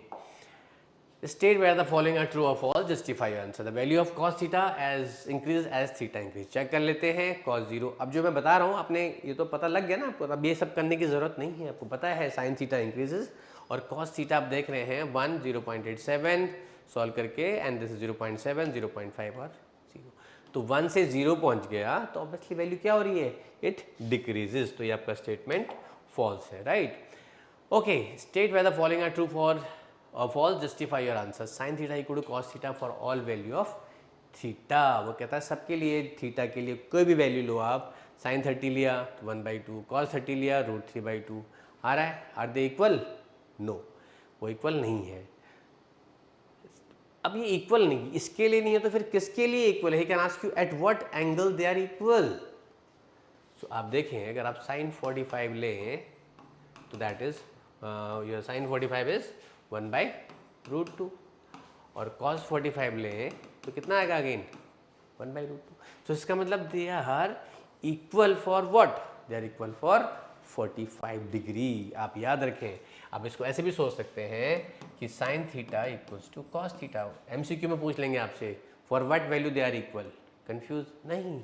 State where the following are true or false, justify your answer. The value of cos theta as increases as theta increase. Check कर लेते हैं cos 0। अब जो मैं बता रहा हूँ आपने ये तो पता लग गया ना आपको, अब ये सब करने की ज़रूरत नहीं है, आपको पता है sin theta increases और cos theta आप देख रहे हैं 1 0.87 सॉल्व करके, एंड दिस 0.7 0.5 और 0, तो 1 से 0 पहुँच गया तो ऑब्वियसली वैल्यू क्या हो रही है, इट डिक्रीजेज, तो ये आपका स्टेटमेंट फॉल्स है, right, okay. State where the following are true for or false, justify your answer. sin theta equal to cos theta for all value of theta, वो कहता है सबके लिए, थीटा के लिए कोई भी वैल्यू लो आप, sin 30 लिया तो 1/2, cos 30 लिया √3/2, आ रहा है, आर दे इक्वल, नो, वो इक्वल नहीं है। अब ये इक्वल नहीं, इसके लिए नहीं है तो फिर किसके लिए इक्वल है, can ask you at what angle they are equal. So आप देखें, अगर आप sin 45 लें तो that is your sin 45 is 1/√2, और cos 45 लें तो कितना आएगा अगेन 1/√2। तो इसका मतलब they are equal for what, they are equal for 45 degree. आप याद रखें, आप इसको ऐसे भी सोच सकते हैं कि sine theta equals to cos theta. MCQ में पूछ लेंगे आपसे for what value they are equal, confuse नहीं।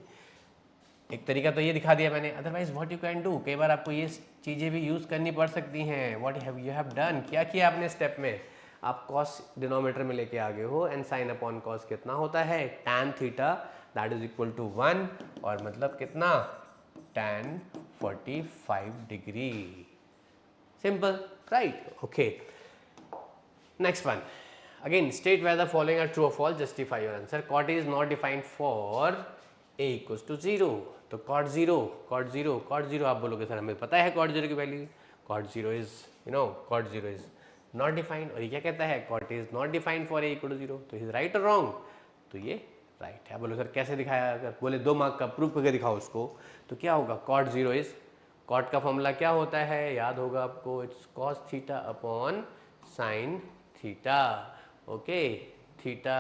एक तरीका तो ये दिखा दिया मैंने, otherwise what you can do, कई बार आपको ये चीज़ें भी यूज़ करनी पड़ सकती हैं। व्हाट यू हैव डन, क्या किया आपने स्टेप में, आप कॉस डिनोमिनेटर में लेके आ गए हो एंड साइन अपॉन कॉस कितना होता है, tan theta that is equal to 1, और मतलब कितना, tan 45 degree. Simple, right, okay. Next one, again state whether following are true और false, justify your answer. Cot is not defined for A equals to 0, तो cot zero आप बोलोगे sir हमें पता है कॉट जीरो की वैल्यू, cot zero is cot zero is not defined, और ये क्या कहता है, cot is not defined for A equal to 0, तो इज राइट और रॉन्ग, तो ये राइट है। बोलो सर कैसे दिखाया, अगर बोले 2 मार्क का प्रूफ करके दिखाओ उसको, तो क्या होगा, कॉट जीरो इज, कॉट का फॉर्मूला क्या होता है, याद होगा आपको, it's cos theta upon sine theta, okay, theta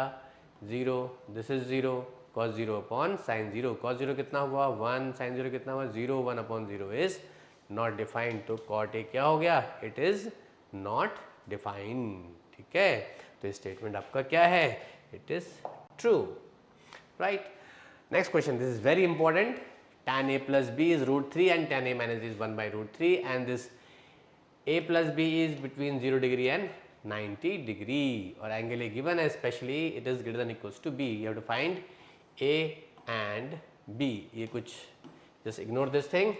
0, this is 0, cos 0 upon sine 0, cos 0 कितना हुआ 1, साइन 0 कितना हुआ 0, 1 अपॉन 0 इज नॉट डिफाइंड, तो cot a क्या हो गया, इट इज नॉट डिफाइंड, ठीक है। तो स्टेटमेंट आपका क्या है, it is true, right. Next question, this is very important, tan a plus b is √3 and tan a minus is 1 by √3 and this a plus b is between 0 degree and 90 degree, और angle a given है, specially it is greater than equals to b, you have to find a and b, ये कुछ just ignore this thing,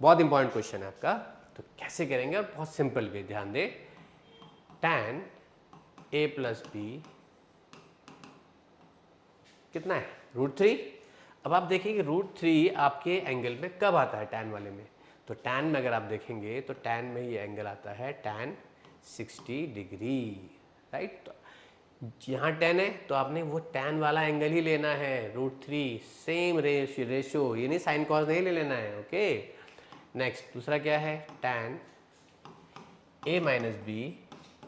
बहुत important question है आपका, तो कैसे करेंगे, और बहुत सिंपल वे, ध्यान दे, tan a plus b कितना है, √3। अब आप देखेंगे √3 आपके एंगल में कब आता है, टैन वाले में, तो टैन में अगर आप देखेंगे तो टैन में ये एंगल आता है टैन 60 डिग्री, राइट। तो यहाँ टैन है तो आपने वो टैन वाला एंगल ही लेना है, √3 सेम रेशियो, ये नहीं साइन कॉस नहीं ले लेना है, ओके। नेक्स्ट दूसरा क्या है, tan a minus B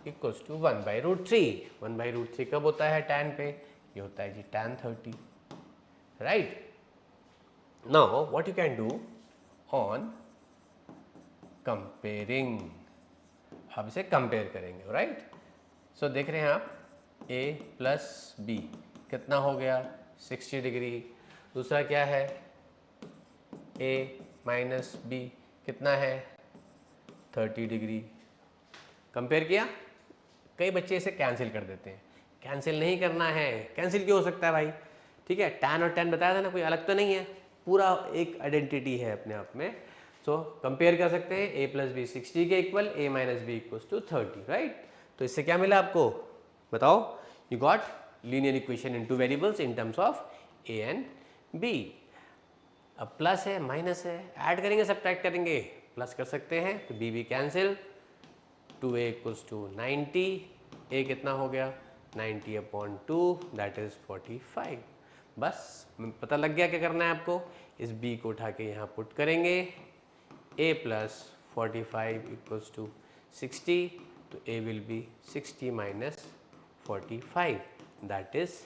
equals to 1 by √3, 1 by √3 कब होता है टैन पे, ये होता है जी tan 30, right. Now what you can do on comparing, आप इसे कंपेयर करेंगे, राइट। सो देख रहे हैं आप a प्लस बी कितना हो गया 60 डिग्री, दूसरा क्या है a माइनस बी कितना है 30 डिग्री, कंपेयर किया। कई बच्चे इसे कैंसिल कर देते हैं, कैंसिल नहीं करना है, कैंसिल क्यों हो सकता है भाई, ठीक है, टैन और टैन बताया था ना, कोई अलग तो नहीं है, पूरा एक आइडेंटिटी है अपने आप में। सो कंपेयर कर सकते हैं, a प्लस बी 60 के equal, a minus B equals to 30, right. तो इससे क्या मिला आपको बताओ, you got linear equation in 2 variables in terms of a and b। अब प्लस है माइनस है, ऐड करेंगे सब्ट्रैक्ट करेंगे, प्लस कर सकते हैं तो b cancel, 2a equals to 90, a कितना हो गया 90 अपॉन 2 दैट इज 45, बस पता लग गया क्या करना है आपको, इस b को उठा के यहाँ पुट करेंगे, a प्लस 45 इक्वल्स टू 60, तो a will be 60 minus 45 that is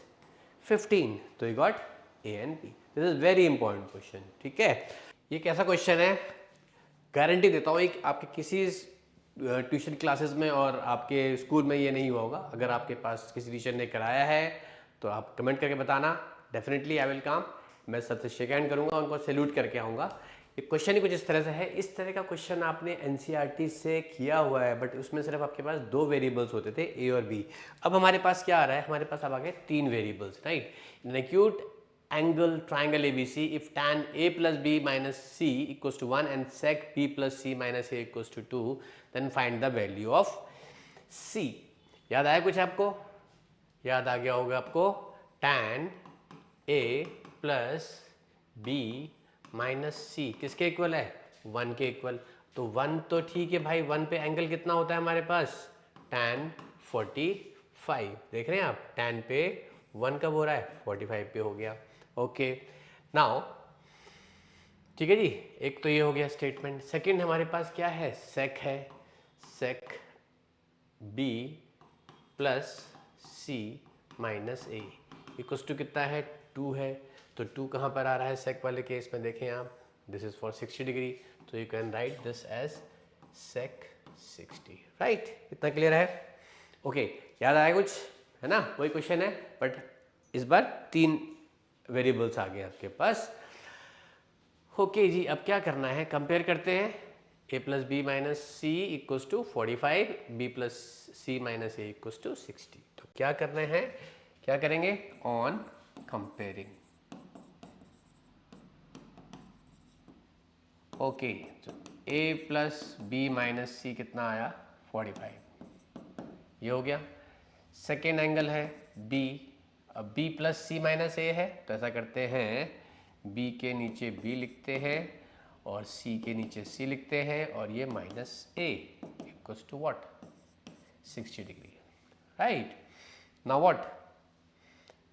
15, तो you got a and b। This is very important question, ठीक है। ये कैसा क्वेश्चन है, गारंटी देता हूँ एक आपके किसी ट्यूशन क्लासेस में और आपके स्कूल में ये नहीं हुआ होगा, अगर आपके पास किसी टीचर ने कराया है तो आप कमेंट करके बताना, डेफिनेटली आई विल कम, मैं सर से शेक हैंड करूँगा, उनको सैल्यूट करके आऊँगा। ये क्वेश्चन ही कुछ इस तरह से है, इस तरह का क्वेश्चन आपने एनसीईआरटी से किया हुआ है, बट उसमें सिर्फ आपके पास 2 वेरिएबल्स होते थे ए और बी। अब हमारे पास क्या आ रहा है, हमारे पास अब आ गए 3 variables, right. In acute angle triangle ABC, if tan A plus B minus C equals to 1 and sec B plus C minus A equals to 2, then find the value of C। याद आया कुछ आपको, याद आ गया होगा आपको, tan A plus B minus C किसके equal है 1 के इक्वल, तो 1 तो ठीक है भाई, 1 पे एंगल कितना होता है हमारे पास tan 45, देख रहे हैं आप, tan पे 1 कब हो रहा है 45 पे हो गया, ओके। नाउ ठीक है जी, एक तो ये हो गया स्टेटमेंट। सेकंड हमारे पास क्या है, सेक है, sec B plus C minus A equals to कितना है 2 है, तो 2 कहाँ पर आ रहा है सेक वाले केस में, देखें आप this is for 60 degree, so you can write this as sec 60, right? इतना क्लियर है? ओके, याद आया कुछ, है ना? वही क्वेश्चन है, बट इस बार 3 वेरिएबल्स आ गए आपके पास। ओके जी, अब क्या करना है, कंपेयर करते हैं। a plus B minus C equals to 45, B plus C minus A equals to 60। तो क्या करना है, क्या करेंगे, ऑन कंपेयरिंग। ओके, तो a plus B minus C कितना आया, 45, ये हो गया। सेकेंड एंगल है b, अब b plus C minus A है, तो ऐसा करते हैं b के नीचे b लिखते हैं और c के नीचे c लिखते हैं, और ये minus a equals to what, 60 degree, right? Now what,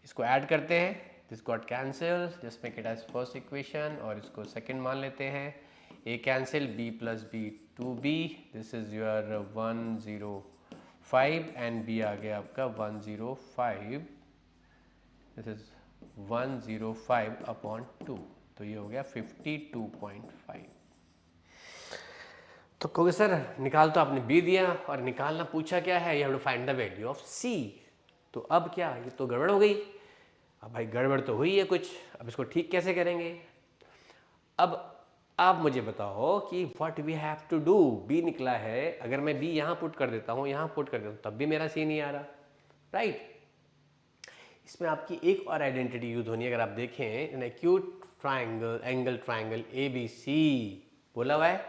इसको ऐड करते हैं, this got cancel, just make it as first equation, और इसको सेकंड मान लेते हैं। a cancel, b plus B 2b, this is your 105 and b आ गया आपका 105, दिस इज 105 अपॉन 2, तो ये हो गया 52.5। तो कहोगे सर निकाल तो आपने b दिया और निकालना पूछा क्या है, you have to find the value of c। तो अब क्या, ये तो गड़बड़ हो गई। अब भाई गड़बड़ तो हुई है कुछ, अब इसको ठीक कैसे करेंगे? अब आप मुझे बताओ कि what we have to do. b निकला है, अगर मैं b यहाँ पुट कर देता हूँ, यहाँ पुट कर देता हूँ, तब भी मेरा c नहीं आ रहा, राइट? इसमें आपकी एक और आइडेंटिटी यूज होनी है। अगर आप देखें, in acute triangle, angle triangle A B C बोला हुआ है,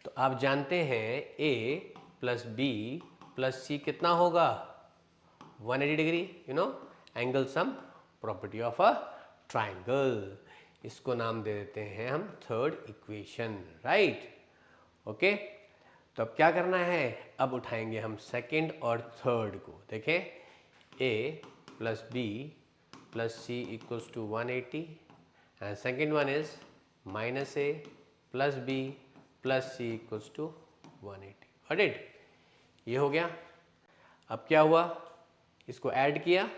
तो आप जानते हैं a plus B plus C कितना होगा, 180 degree, you know, angle sum property of a triangle. इसको नाम दे देते हैं हम थर्ड इक्वेशन, राइट? ओके, तो अब क्या करना है, अब उठाएंगे हम सेकंड और थर्ड को। देखें, a plus b plus c equals to 180 and second one is minus a plus b plus c equals to 180. Got it? ये हो गया। अब क्या हुआ, इसको ऐड किया,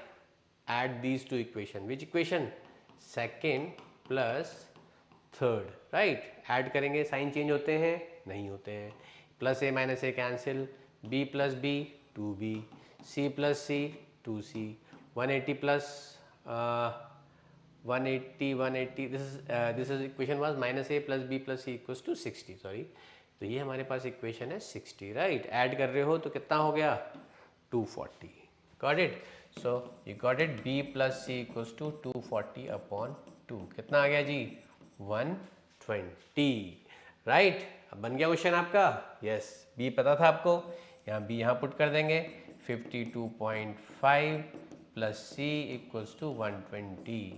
add these two equation, which equation, second plus third, right? Add करेंगे, sign change होते हैं, नहीं होते हैं। Plus A minus A cancel, b plus B 2b, c plus C 2c, 180 plus 180, this is equation was minus a plus b plus c equals to 60, sorry। तो ये हमारे पास equation है 60, राइट? ऐड कर रहे हो तो कितना हो गया, 240। Got it? So you got it, b plus c equals to 240 upon 2, कितना आ गया जी, 120, राइट? अब बन गया क्वेश्चन आपका, यस। b पता था आपको, यहाँ b यहाँ पुट कर देंगे, 52.5 plus c equals to 120,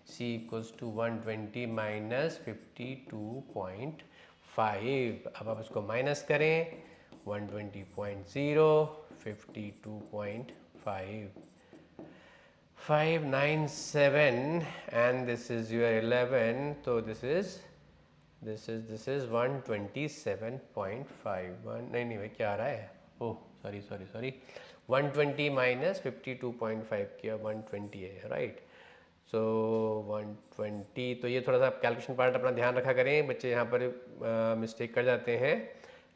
c equals to 120 minus 52.5। अब आप इसको माइनस करें, 120.0, 52.5, 597 and this is your 11, so this is 127.5, नहीं भाई क्या आ रहा है, ओह सॉरी 120 माइनस 52.5 किया, 120 है, राइट? सो 120, तो ये थोड़ा सा कैलकुलेशन पार्ट अपना ध्यान रखा करें, बच्चे यहाँ पर मिस्टेक कर जाते हैं।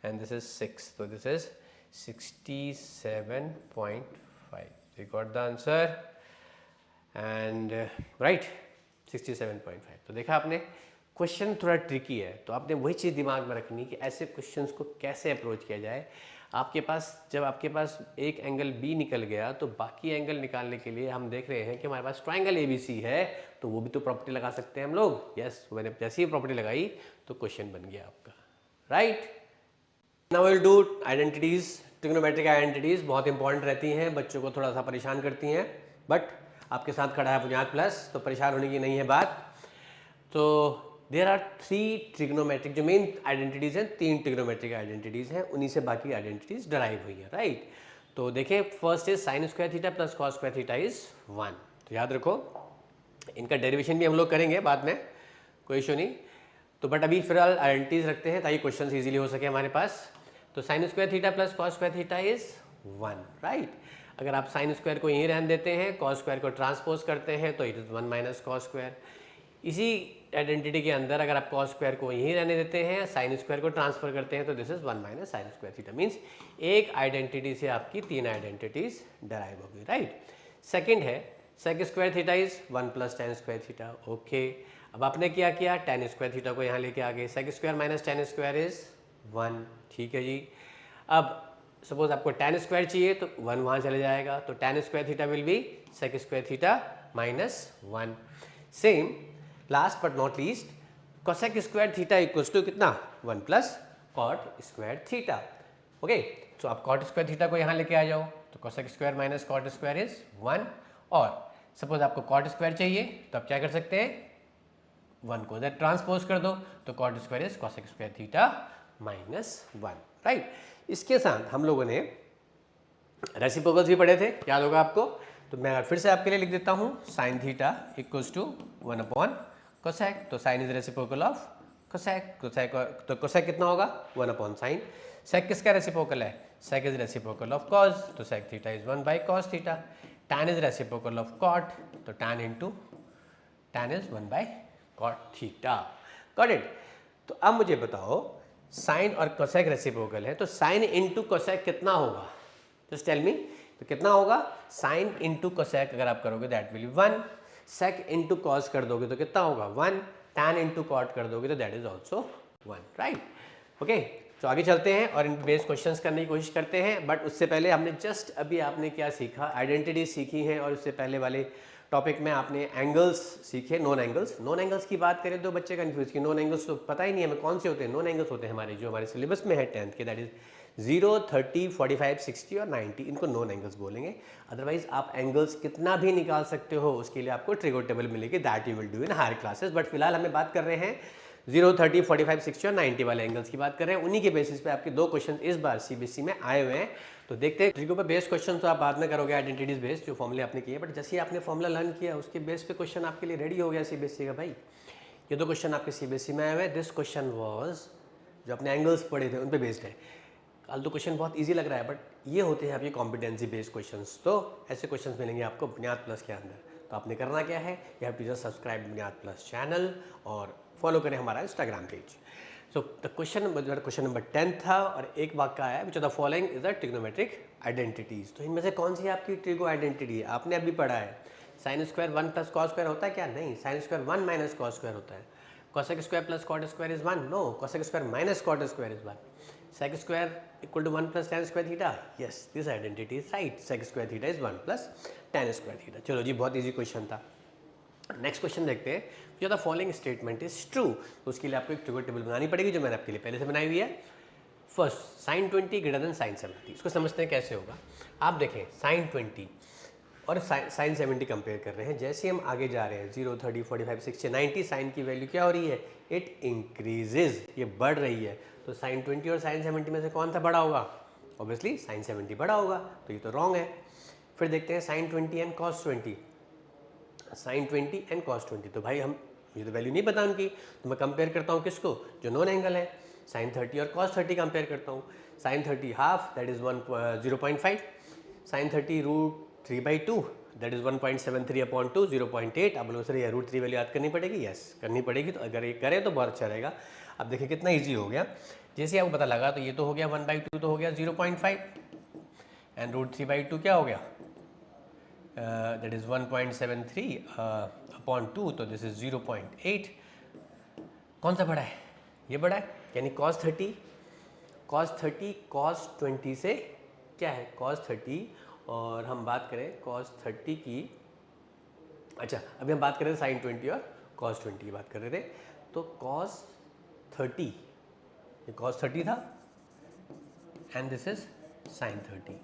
एंड दिस इज 6, तो this is 67.5, you got the answer and right, 67.5। तो देखा आपने, क्वेश्चन थोड़ा ट्रिकी है, तो आपने वही चीज़ दिमाग में रखनी कि ऐसे क्वेश्चंस को कैसे अप्रोच किया जाए। आपके पास जब आपके पास एक एंगल B निकल गया, तो बाकी एंगल निकालने के लिए हम देख रहे हैं कि हमारे पास ट्राइंगल ABC है, तो वो भी तो प्रॉपर्टी लगा सकते हैं हम लोग। यस, मैंने जैसे ही प्रॉपर्टी लगाई तो क्वेश्चन बन गया आपका, right? Now will do identities. Trigonometric identities बहुत इंपॉर्टेंट रहती हैं, बच्चों को थोड़ा सा परेशान करती हैं, बट आपके साथ खड़ा है बुनियाद प्लस, तो परेशान होने की नहीं है बात। तो देर आर 3 ट्रिग्नोमेट्रिक, जो मेन आइडेंटिटीज़ हैं, 3 ट्रिग्नोमेट्रिक आइडेंटिटीज़ हैं, उन्हीं से बाकी आइडेंटिटीज़ डराइव हुई है, राइट? तो देखिए, first is sine square theta plus cos square theta is 1। तो याद रखो, इनका डेरिवेशन भी हम लोग करेंगे बाद में, कोई इशू नहीं। तो बट अभी फिलहाल आइडेंटिटीज़ रखते हैं ताकि क्वेश्चन ईजिली हो सके हमारे पास। तो sign square theta plus cos square theta is 1, right? अगर आप साइन स्क्वायर को यहीं रहने देते हैं, कॉस स्क्वायर को ट्रांसपोज करते हैं, तो it is 1 minus cos square. इसी आइडेंटिटी के अंदर अगर आप कॉस स्क्वायर को यहीं रहने देते हैं, साइन स्क्वायर को ट्रांसफर करते हैं, तो this is 1 minus sine square theta. Means एक आइडेंटिटी से आपकी 3 आइडेंटिटीज डराइव होगी, राइट। सेकंड है sec square theta is 1 plus tan square theta. Okay, अब आपने क्या किया, टेन स्क्वायर थीटा को यहाँ लेके आ गए, sec square minus tan square is 1। ठीक है जी। अब सपोज आपको टेन स्क्वायर चाहिए तो 1 वहाँ चले जाएगा, तो tan square theta will be sec square theta minus 1। Same last but not least, cosec square theta equals to कितना, 1 plus cot square theta. Okay, तो आप कॉट स्क्वायर थीटा को यहाँ लेके आ जाओ, तो cosec square minus cot square is 1। और सपोज आपको कॉट स्क्वायर चाहिए तो आप क्या कर सकते हैं, 1 को इधर ट्रांसपोज कर दो, तो cot square is cosec square theta minus 1, right. इसके साथ हम लोगों ने रेसिप्रोकल्स भी पढ़े थे, याद होगा आपको, तो मैं फिर से आपके लिए लिख देता हूँ, sine theta equals to 1 upon cosec, तो sine is reciprocal of cosec, तो कोसेक कितना होगा, 1 अपॉन साइन। सेक किसका रेसिप्रोकल है, sec is reciprocal of cos, तो sec theta is 1 by cos theta. Tan is reciprocal of cot, तो tan into tan is 1 by cot theta. Got it. तो अब मुझे बताओ, साइन और कोसेक रेसिप्रोकल है, तो साइन इंटू कोसेक कितना होगा, जस्ट टेल मी। तो कितना होगा, साइन इंटू कोसेक अगर आप करोगे that will be 1, sec into cos कर दोगे तो कितना होगा 1, टैन इंटू कॉट कर दोगे तो that is also 1, right. Okay, तो आगे चलते हैं और इन बेस क्वेश्चंस करने की कोशिश करते हैं। बट उससे पहले हमने जस्ट अभी आपने क्या सीखा, आइडेंटिटी सीखी है, और उससे पहले वाले टॉपिक में आपने एंगल्स सीखे, नॉन एंगल्स। नॉन एंगल्स की बात करें तो बच्चे कंफ्यूज कि नॉन एंगल्स तो पता ही नहीं हमें कौन से होते हैं। नॉन एंगल्स होते हैं हमारे जो हमारे सिलेबस में है 10th के, दैट इज 0, 30, 45, 60 और 90, इनको नॉन एंगल्स बोलेंगे। अदरवाइज आप एंगल्स कितना भी निकाल सकते हो, उसके लिए आपको ट्रिगो टेबल मिलेगी, that you will do in higher classes. But फिलहाल हमें बात कर रहे हैं 0, 30, 45, 60 और 90 वाले एंगल्स की बात कर रहे हैं। उन्हीं के बेसिस पे आपके 2 क्वेश्चन इस बार सीबीएसई में आए हुए हैं। तो देखते हैं, ट्रिगो पे बेस क्वेश्चन तो आप बाद में करोगे, आइडेंटिटीज बेस जो फॉर्मूले आपने किए, बट जैसे ही आपने फॉर्मूला लर्न किया उसके बेस पे क्वेश्चन आपके लिए रेडी हो गया सीबीएसई का। भाई ये 2 क्वेश्चन आपके सीबीएसई में आए हुए हैं। दिस क्वेश्चन वाज, जो अपने एंगल्स पढ़े थे उन पे बेस्ड है। कल तो क्वेश्चन बहुत इजी लग रहा है, बट ये होते हैं आपके कॉम्पिटेंसी बेस्ड क्वेश्चंस। तो ऐसे क्वेश्चंस मिलेंगे आपको बुनियाद प्लस के अंदर। तो आपने करना क्या है, you have to just subscribe Buniyaad plus channel और फॉलो करें हमारा Instagram page. So the question number 10 था, और एक वाक्य आया, which of the following is the trigonometric identities. तो इनमें से कौन सी आपकी ट्रिगो आइडेंटिटी है, आपने अभी पढ़ा है। Sine square 1 plus cos square होता है क्या, नहीं, sine square 1 minus cos square होता है। Cosec square plus cot square is 1, no, cosec square minus cot square is 1। Sec square equal to 1 plus tan square theta, yes this identity is right, sec square theta is 1 plus tan square theta. चलो जी, बहुत easy question था। Next question देखते हैं, जो the following statement is true. तो उसके लिए आपको एक ट्रिगो टेबल बनानी पड़ेगी, जो मैंने आपके लिए पहले से बनाई हुई है। First, sine 20 greater than sine 70। इसको समझते हैं कैसे होगा। आप देखें, साइन 20 और साइन 70 कंपेयर कर रहे हैं। जैसे हम आगे जा रहे हैं 0, 30, 45, 60, 90, साइन की वैल्यू क्या हो रही है, इट इंक्रीजेज, ये बढ़ रही है। तो साइन 20 और साइन 70 में से कौन सा बड़ा होगा, ऑब्वियसली साइन 70 बड़ा होगा, तो ये तो रॉन्ग है। फिर देखते हैं sine 20 and cos 20, sine 20 and cos 20, तो भाई हम ये तो वैल्यू नहीं पता उनकी, तो मैं कंपेयर करता हूँ किसको, जो नॉन एंगल है। साइन 30 और कॉस 30 कंपेयर करता हूँ। Sine 30 half, that is 0.5, sine 30 √3/2, that is 1.73 upon 2, 0.8। अब बोलो सर ये √3 वैल्यू याद करनी पड़ेगी, यस करनी पड़ेगी। तो अगर ये करें तो बहुत अच्छा रहेगा। अब देखिए कितना ईजी हो गया, जैसे आपको पता लगा, तो ये तो हो गया 1/2 तो हो गया 0.5, एंड √3/2 क्या हो गया, दैट इज 1.73 अपॉन 2, तो दिस इज 0.8। कौन सा बड़ा है, ये बड़ा है, यानी cos 30 cos 20 से क्या है, cos 30, और हम बात करें cos 30 की, अच्छा अभी हम बात कर रहे थे साइन 20 और cos 20 की बात कर रहे थे। तो cos 30, ये cos 30 था, एंड दिस इज साइन 30।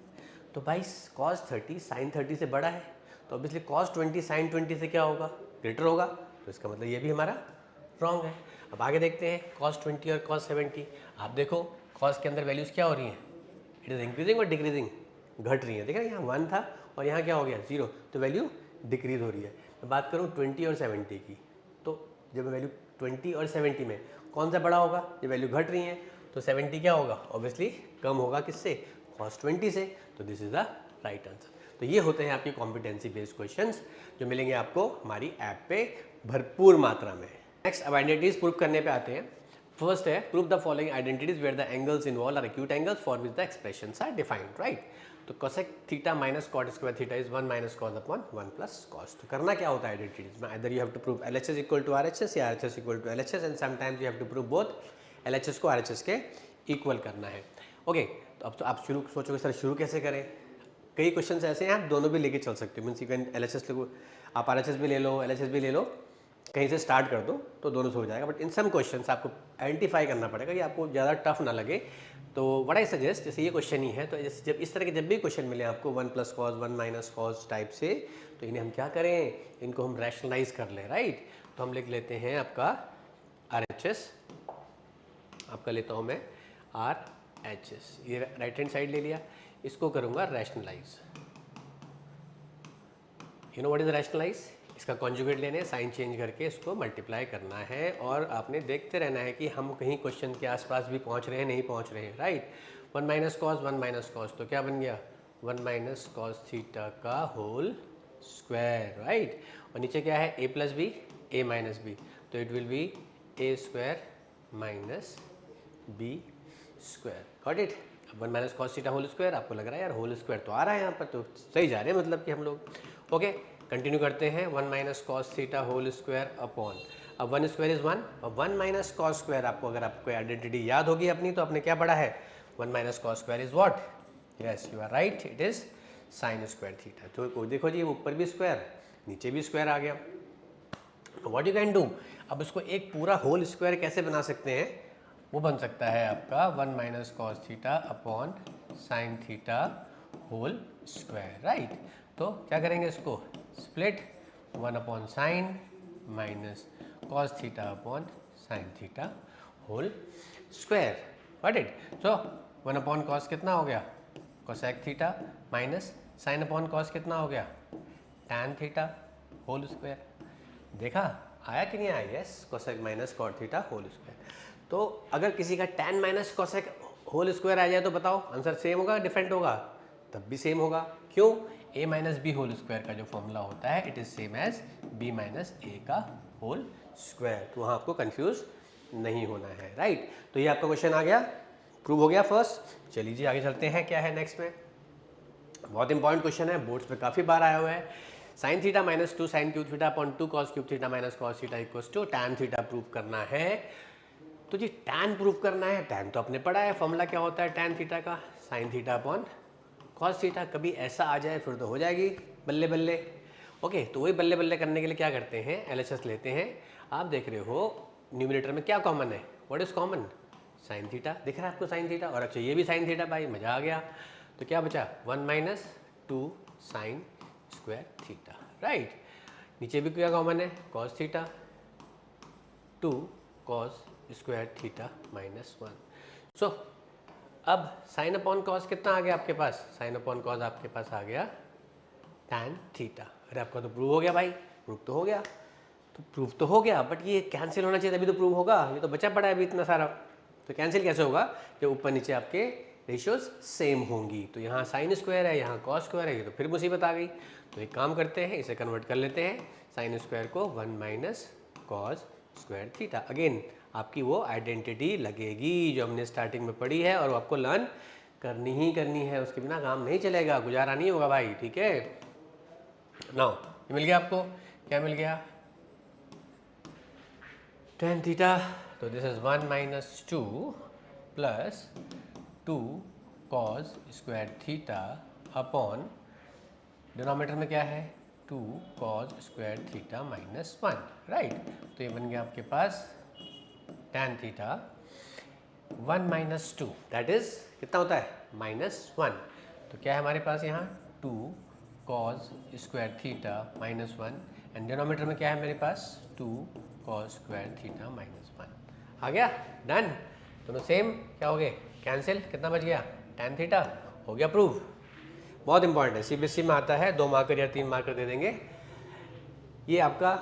तो भाई cos 30 साइन 30 से बड़ा है, तो ऑब्वियसली cos 20 साइन 20 से क्या होगा, ग्रेटर होगा। तो इसका मतलब ये भी हमारा रॉन्ग है। अब आगे देखते हैं cos 20 और cos 70। आप देखो cos के अंदर वैल्यूज़ क्या हो रही हैं, इट इज़ इंक्रीजिंग और डिक्रीजिंग, घट रही है। देख रहे हैं, यहाँ 1 था और यहाँ क्या हो गया 0, तो वैल्यू डिक्रीज हो रही है। मैं बात करूँ 20 और 70 की, तो जब वैल्यू 20 और 70 में कौन सा बड़ा होगा, जब वैल्यू घट रही है तो 70 क्या होगा, ऑब्वियसली कम होगा किससे, cos 20 से। तो this is the right answer. तो ये होते हैं आपके कॉम्पिटेंसी बेस्ड क्वेश्चंस जो मिलेंगे आपको हमारी ऐप पे भरपूर मात्रा में। नेक्स्ट अब आइडेंटिटीज प्रूव करने पे आते हैं। फर्स्ट है prove the following identities where the angles involve are acute angles for which the expressions are defined, right. तो cosec theta minus cot square theta is 1 minus cos upon 1 plus cos. तो करना क्या होता है identities में, either you have to prove LHS equal to RHS या RHS equal to LHS and sometimes you have to prove both LHS को RHS के equal करना है। ओके, तो अब तो आप शुरू सोचोगे सर शुरू कैसे करें। कई क्वेश्चन ऐसे हैं आप दोनों भी लेके चल सकते हो, मीन्स यू कैन LHS लो, आप RHS भी ले लो LHS भी ले लो, कहीं से स्टार्ट कर दो तो दोनों से हो जाएगा। बट इन सम क्वेश्चंस आपको आइडेंटिफाई करना पड़ेगा कि आपको ज़्यादा टफ ना लगे। तो व्हाट आई सजेस्ट, जैसे ये क्वेश्चन ही है तो जब इस तरह के जब भी क्वेश्चन मिले आपको 1 plus cos 1 minus cos type से, तो इन्हें हम क्या करें, इनको हम रैशनलाइज कर लें, राइट। तो हम लिख लेते हैं आपका RHS, आपका लेता हूँ मैं RHS, ये राइट हैंड साइड ले लिया, इसको करूँगा rationalise. You know what is rationalise, इसका कॉन्जुगेट लेने साइन चेंज करके इसको मल्टीप्लाई करना है और आपने देखते रहना है कि हम कहीं क्वेश्चन के आसपास भी पहुंच रहे हैं नहीं पहुंच रहे हैं, right. 1 minus cos 1 minus cos, तो क्या बन गया 1 माइनस कॉस थीटा का होल स्क्वायर, राइट। और नीचे क्या है a plus B a minus B, तो it will be a square minus b square, got it. अब 1 minus cos theta whole square, आपको लग रहा है यार होल स्क्वायर तो आ रहा है यहाँ पर, तो सही जा रहे हैं मतलब कि हम लोग। ओके, कंटिन्यू करते हैं। 1 minus cos theta whole square upon, अब 1 स्क्वायर इज 1 और 1 माइनस कॉस स्क्वायर, आपको अगर आपको आइडेंटिटी याद होगी अपनी तो आपने क्या पढ़ा है, 1 minus cos square is what, yes you are right, it is sine square theta. तो देखो जी ऊपर भी स्क्वायर नीचे भी स्क्वायर आ गया। व्हाट यू कैन डू, अब इसको एक पूरा होल स्क्वायर कैसे बना सकते हैं, वो बन सकता है आपका 1 minus cos theta upon sine theta whole square, right. तो क्या करेंगे इसको split 1 upon sine minus cos theta upon sine theta whole square, got it. So 1 upon cos कितना हो गया cosec theta minus sine upon cos कितना हो गया टैन थीटा होल स्क्वायर। देखा आया कि नहीं आया, yes cosec minus cot theta whole square. तो अगर किसी का tan minus cosec whole square आ जाए तो बताओ आंसर सेम होगा डिफरेंट होगा, तब भी सेम होगा। क्यों, a minus B whole square का जो फॉर्मूला होता है it is same as b minus A का होल स्क्वायर, तो वहाँ आपको कंफ्यूज नहीं होना है, राइट। तो ये आपका क्वेश्चन आ गया, प्रूव हो गया फर्स्ट। चलिए जी आगे चलते हैं, क्या है नेक्स्ट में, बहुत इंपॉर्टेंट क्वेश्चन है, बोर्ड्स पे काफ़ी बार आया हुआ है। Sine theta minus 2 sine cube theta upon 2 cos cube theta minus cos theta equals to tan theta prove करना है। तो जी टैन प्रूव करना है, टैन तो आपने पढ़ा है, फॉर्मूला क्या होता है टैन थीटा का, sign theta upon cos theta. कभी ऐसा आ जाए फिर तो हो जाएगी बल्ले बल्ले। ओके, तो वही बल्ले बल्ले करने के लिए क्या करते हैं, LHS लेते हैं। आप देख रहे हो न्यूमरेटर में क्या कॉमन है, what is common, sine theta दिख रहा है आपको साइन थीटा, और अच्छा ये भी साइन थीटा, भाई मजा आ गया। तो क्या बचा 1 minus 2 sign square theta, right. नीचे भी क्या कॉमन है cos theta 2 cos square theta minus 1। सो अब साइन अपॉन कॉस कितना आ गया आपके पास, साइन अपॉन कॉस आपके पास आ गया टैन थीटा। अरे आपका तो प्रूव हो गया भाई, प्रूव तो हो गया, तो प्रूव तो हो गया, बट ये कैंसिल होना चाहिए तभी तो प्रूव होगा, ये तो बचा पड़ा है अभी इतना सारा। तो कैंसिल कैसे होगा, जब ऊपर नीचे आपके रेशियोज सेम होंगी। तो यहाँ साइन स्क्वायर है यहाँ कॉस स्क्वायर है, ये तो फिर मुसीबत आ गई। तो एक काम करते हैं, इसे कन्वर्ट कर लेते हैं, साइन स्क्वायर को 1 minus cos square theta. Again आपकी वो आइडेंटिटी लगेगी जो हमने स्टार्टिंग में पढ़ी है और वो आपको लर्न करनी ही करनी है, उसके बिना काम नहीं चलेगा, गुजारा नहीं होगा भाई, ठीक है। नाउ ये मिल गया आपको, क्या मिल गया tan थीटा, तो this is 1 minus 2 plus 2 cos square theta upon denominator में क्या है 2 cos square theta minus 1, right. तो ये बन गया आपके पास tan theta 1 minus 2 that is कितना होता है -1। तो क्या है हमारे पास यहाँ 2 cos square theta minus 1 and denominator में क्या है मेरे पास 2 कॉस स्क्वायर थीटा माइनस 1। आ गया डन, दोनों सेम क्या हो गए कैंसिल, कितना बच गया tan थीटा, हो गया प्रूव। बहुत इंपॉर्टेंट है, CBSE में आता है, 2 मार्कर या 3 मार्कर दे देंगे। ये आपका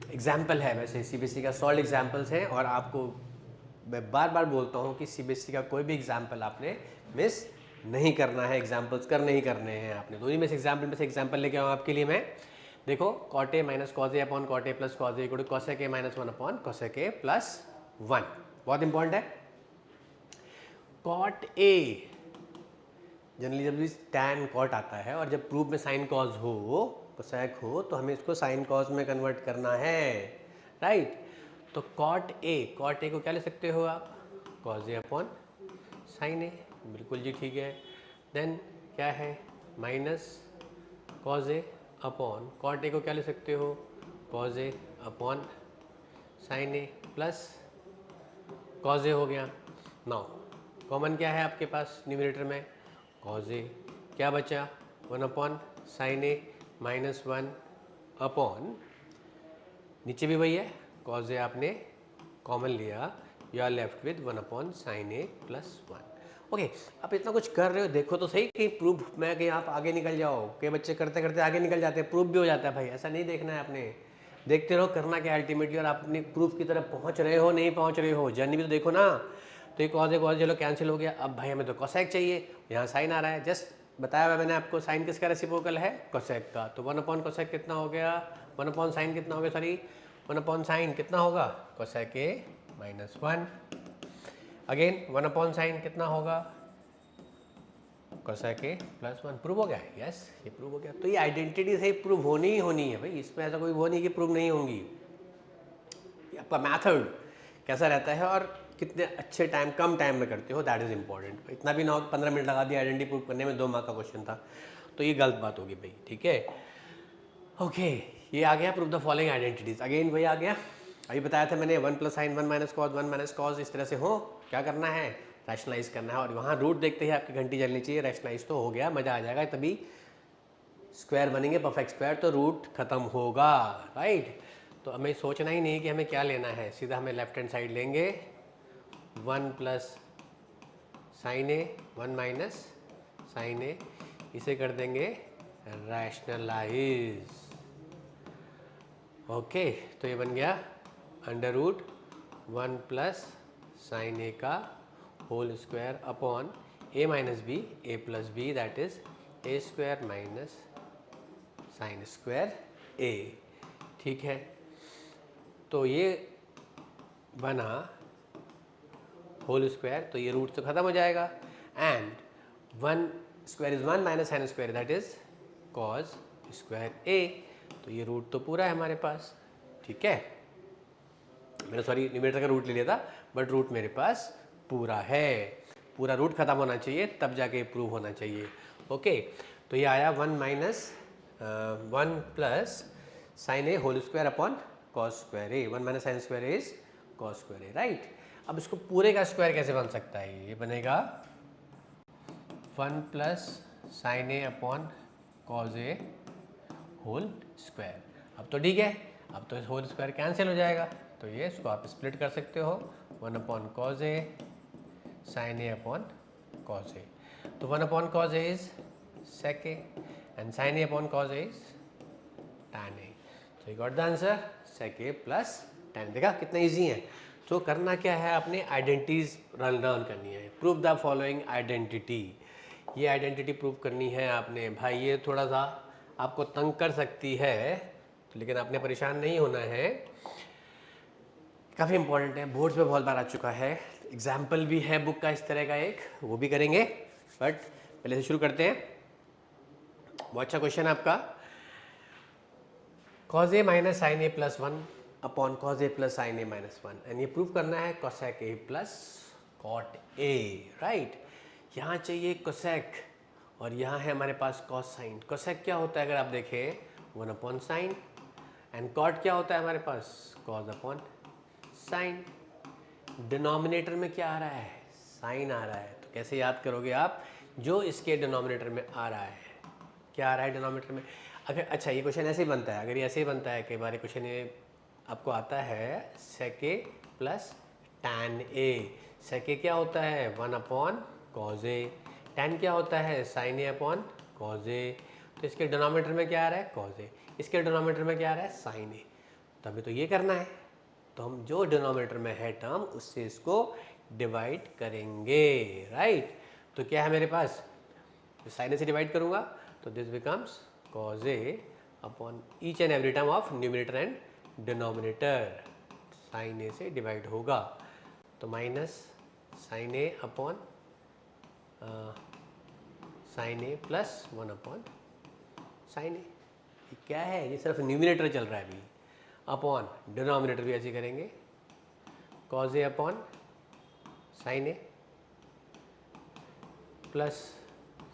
एग्जाम्पल है, वैसे CBSE का सॉल्व एग्जाम्पल्स हैं, और आपको मैं बार बार बोलता हूँ कि CBSE का कोई भी एग्जाम्पल आपने मिस नहीं करना है, एग्जाम्पल्स करने ही करने हैं आपने। दोनों में से एग्जाम्पल लेके आऊँ आपके लिए मैं। देखो cot A minus cos A upon cot A plus cos A equal to cosec A minus 1 upon cosec A plus 1। बहुत इंपॉर्टेंट है। कॉट ए जनरली जब भी टैन कॉट आता है और जब प्रूफ में साइन कॉज हो कोसेक हो तो हमें इसको साइन कॉज में कन्वर्ट करना है, राइट। तो कॉट ए को क्या ले सकते हो आप, cos A upon sine A, बिल्कुल जी ठीक है। देन क्या है, minus cos A upon cot A को क्या ले सकते हो, cos A upon sine A plus cos A हो गया। नाउ कॉमन क्या है आपके पास न्यूमरेटर में, कॉज ए, क्या बचा 1 upon sine A minus 1 upon, नीचे भी वही है, कॉज ए आपने कॉमन लिया, you are left with 1 upon sine A plus 1। Okay, आप इतना कुछ कर रहे हो, देखो तो सही कि प्रूफ में कि आप आगे निकल जाओ। कई बच्चे करते करते आगे निकल जाते हैं, प्रूफ भी हो जाता है। भाई ऐसा नहीं देखना है आपने, देखते रहो करना क्या अल्टीमेटली, और आप अपनी प्रूफ की तरफ पहुंच रहे हो नहीं पहुंच रहे हो, जर्नी भी तो देखो ना। तो ये कॉज चलो कैंसिल हो गया। अब भाई हमें तो कोसेक चाहिए, यहाँ साइन आ रहा है, जस्ट बताया हुआ मैंने आपको, साइन किसका रेसिप्रोकल है, कोसेक का। तो 1 अपॉन कोसेक कितना हो गया, 1 अपॉन साइन कितना हो गया, सॉरी 1 अपॉन साइन कितना होगा, cosec A minus 1। Again 1 upon sine कितना होगा, कोसेक ए प्लस 1। प्रूव हो गया, यस ये प्रूव हो गया। तो ये आइडेंटिटी सही प्रूव होनी ही होनी है भाई, इसमें ऐसा कोई वो नहीं कि प्रूव नहीं होंगी। आपका मैथड कैसा रहता है और कितने अच्छे टाइम कम टाइम में करते हो, दैट इज़ इंपॉर्टेंट। इतना भी ना हो 15 मिनट लगा दिया आइडेंटिटी प्रूव करने में, 2 मार्क का क्वेश्चन था, तो ये गलत बात होगी भाई, ठीक है। ओके, ये आ गया prove the following identities. Again वही आ गया, अभी बताया था मैंने 1 plus sign 1 minus cos 1 minus cos, इस तरह से हो, क्या करना है, रैशनलाइज करना है। और वहाँ रूट देखते ही आपकी घंटी चलनी चाहिए, रैशनलाइज तो हो गया, मज़ा आ जाएगा, तभी स्क्वायर बनेंगे परफेक्ट स्क्वायर, तो रूट खत्म होगा, राइट। तो हमें सोचना ही नहीं कि हमें क्या लेना है, सीधा हमें लेफ्ट हैंड साइड लेंगे, 1 plus sine A 1 minus sine A, इसे कर देंगे रैशनलाइज। ओके, तो ये बन गया under root 1 plus sine A का whole square upon A minus B, A plus B, that is A square minus sine square A, ठीक है। तो ये बना होल स्क्वायर, तो ये रूट तो खत्म हो जाएगा, and 1 square is 1 minus sine square, that is cos square A, तो ये रूट तो पूरा है हमारे पास, ठीक है। मैंने सॉरी न्यूमरेटर का रूट ले लिया था, बट रूट मेरे पास पूरा है, पूरा रूट खत्म होना चाहिए तब जाके प्रूव होना चाहिए। ओके, तो ये आया 1 minus 1 plus sine A whole square upon cos square A, 1 minus sine square is cos square A, right. अब इसको पूरे का स्क्वायर कैसे बन सकता है, ये बनेगा 1 plus sine A upon cos A whole square. अब तो ठीक है, अब तो इस होल स्क्वायर कैंसिल हो जाएगा, तो ये इसको आप स्प्लिट कर सकते हो, 1 upon cos A sine A upon cos A. तो 1 upon cos A is sec A and sine A upon cos A is tan A. तो you got the answer, sec A plus tan. देखा कितना easy है। तो करना क्या है, आपने आइडेंटिटीज लर्न करनी है। प्रूव द फॉलोइंग आइडेंटिटी, ये आइडेंटिटी प्रूव करनी है आपने। भाई ये थोड़ा सा आपको तंग कर सकती है, तो लेकिन आपने परेशान नहीं होना है, काफ़ी इंपॉर्टेंट है, बोर्ड्स में बहुत बार आ चुका है, एग्जाम्पल भी है बुक का इस तरह का एक, वो भी करेंगे, बट पहले से शुरू करते हैं। बहुत अच्छा क्वेश्चन है आपका, cos A minus sine A plus 1 upon cos A plus sine A minus 1, and ये प्रूव करना है cosec A plus cot A, right. यहाँ चाहिए कोसेक और यहाँ है हमारे पास कॉस साइन। कोसेक क्या होता है अगर आप देखें, 1 अपॉन साइन, एंड कॉट क्या होता है हमारे पास, कॉज अपॉन साइन। डिनोमिनेटर में क्या आ रहा है, साइन आ रहा है, तो कैसे याद करोगे आप, जो इसके डिनोमिनेटर में आ रहा है, क्या आ रहा है डिनोमिनेटर में। अगर अच्छा ये क्वेश्चन ऐसे ही बनता है, अगर ये ऐसे ही बनता है, कई बार क्वेश्चन ये आपको आता है सेक A plus tan A. Sec ए क्या होता है, 1 अपॉन कॉज ए, टैन क्या होता है, sine A upon cos A. तो इसके डिनोमिनेटर में क्या आ रहा है, कॉज ए, इसके डिनोमिनेटर में क्या आ रहा है, साइन ए। तभी तो ये करना है, तो हम जो डिनोमिनेटर में है टर्म उससे इसको डिवाइड करेंगे, राइट। तो क्या है मेरे पास, साइन ए से डिवाइड करूंगा तो this becomes cos A upon each and every term of numerator and denominator, sine A से डिवाइड होगा, तो minus sine A upon sine A plus 1 upon sine A. क्या है, ये सिर्फ न्यूमिनेटर चल रहा है अभी, अपॉन डिनोमिनेटर भी ऐसे करेंगे, cos A upon sine A plus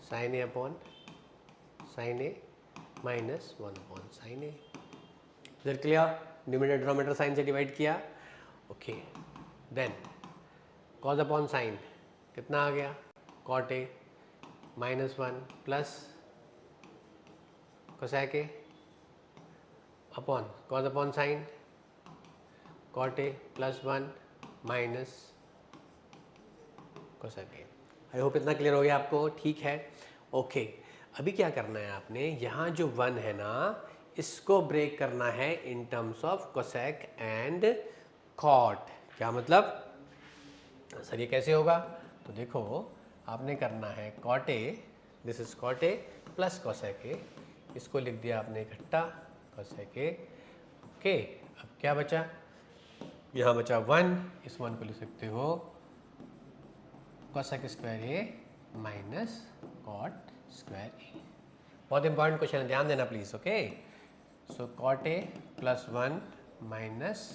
sine A upon sine A minus 1 upon sine A. इधर क्लियर, न्यूमिनेटर डिनोमिनेटर साइन से डिवाइड किया, okay. Then cos upon sine कितना आ गया, cot A minus 1 plus cosec A upon cos upon sine cot A plus 1 minus cosec A. I hope इतना clear हो गया आपको, ठीक है, ओके। अभी क्या करना है आपने, यहाँ जो 1 है ना, इसको ब्रेक करना है in terms of cosec and cot. क्या मतलब सर, ये कैसे होगा, तो देखो आपने करना है cot A, this is cot A plus cosec A, इसको लिख दिया आपने इकट्ठा कोसेक ए, ओके। अब क्या बचा, यहाँ बचा 1, इस 1 को लिख सकते हो cosec square A minus cot square A. बहुत इंपॉर्टेंट क्वेश्चन है, ध्यान देना please, okay. So cot A plus 1 minus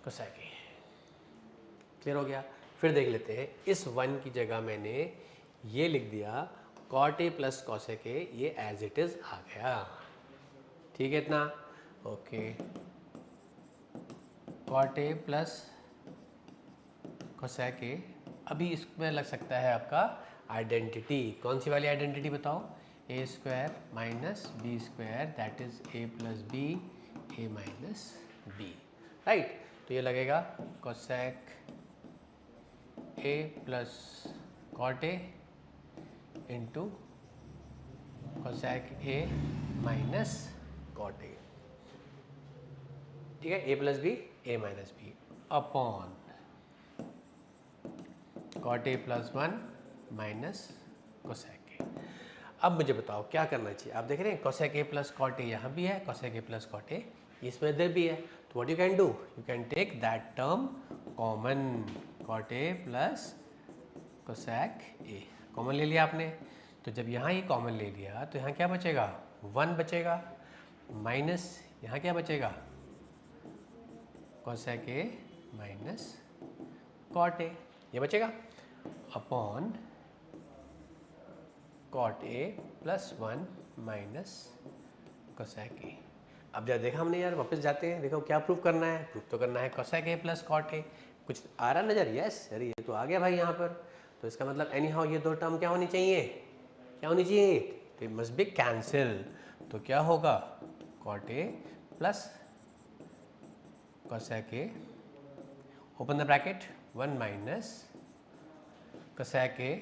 cosec A, clear हो गया। फिर देख लेते हैं, इस 1 की जगह मैंने ये लिख दिया cot A plus cosec A, ये एज इट इज आ गया, ठीक है इतना, okay. Cot A plus cosec A, अभी इसमें लग सकता है आपका आइडेंटिटी, कौन सी वाली आइडेंटिटी बताओ, A square minus B square that is A plus B A minus B, right. तो ये लगेगा cosec A plus cot A into cosec A minus cot A, ठीक है, A plus B A minus B upon cot A plus 1 minus cosec A. अब मुझे बताओ क्या करना चाहिए, आप देख रहे हैं cosec A plus cot A यहाँ भी है, cosec A plus cot A इसमें इधर भी है, तो what you can do, you can take that term common, cot A plus cosec A common ले लिया आपने, तो जब यहाँ ये कॉमन ले लिया तो यहाँ क्या बचेगा, 1 बचेगा, माइनस यहाँ क्या बचेगा, cosec A minus cot A, ये बचेगा, upon cot A plus 1 minus cosec A. अब जब देखा हमने यार, वापस जाते हैं, देखो क्या प्रूव करना है, प्रूव तो करना है cosec A plus cot A. कुछ आ रहा नजर, यस अरे ये तो आ गया भाई यहाँ पर, तो इसका मतलब एनी हाउ ये दो टर्म क्या होनी चाहिए, क्या होनी चाहिए, तो मस्ट बी कैंसिल, तो क्या होगा cot A plus cosec A, open the bracket, 1 minus cosec A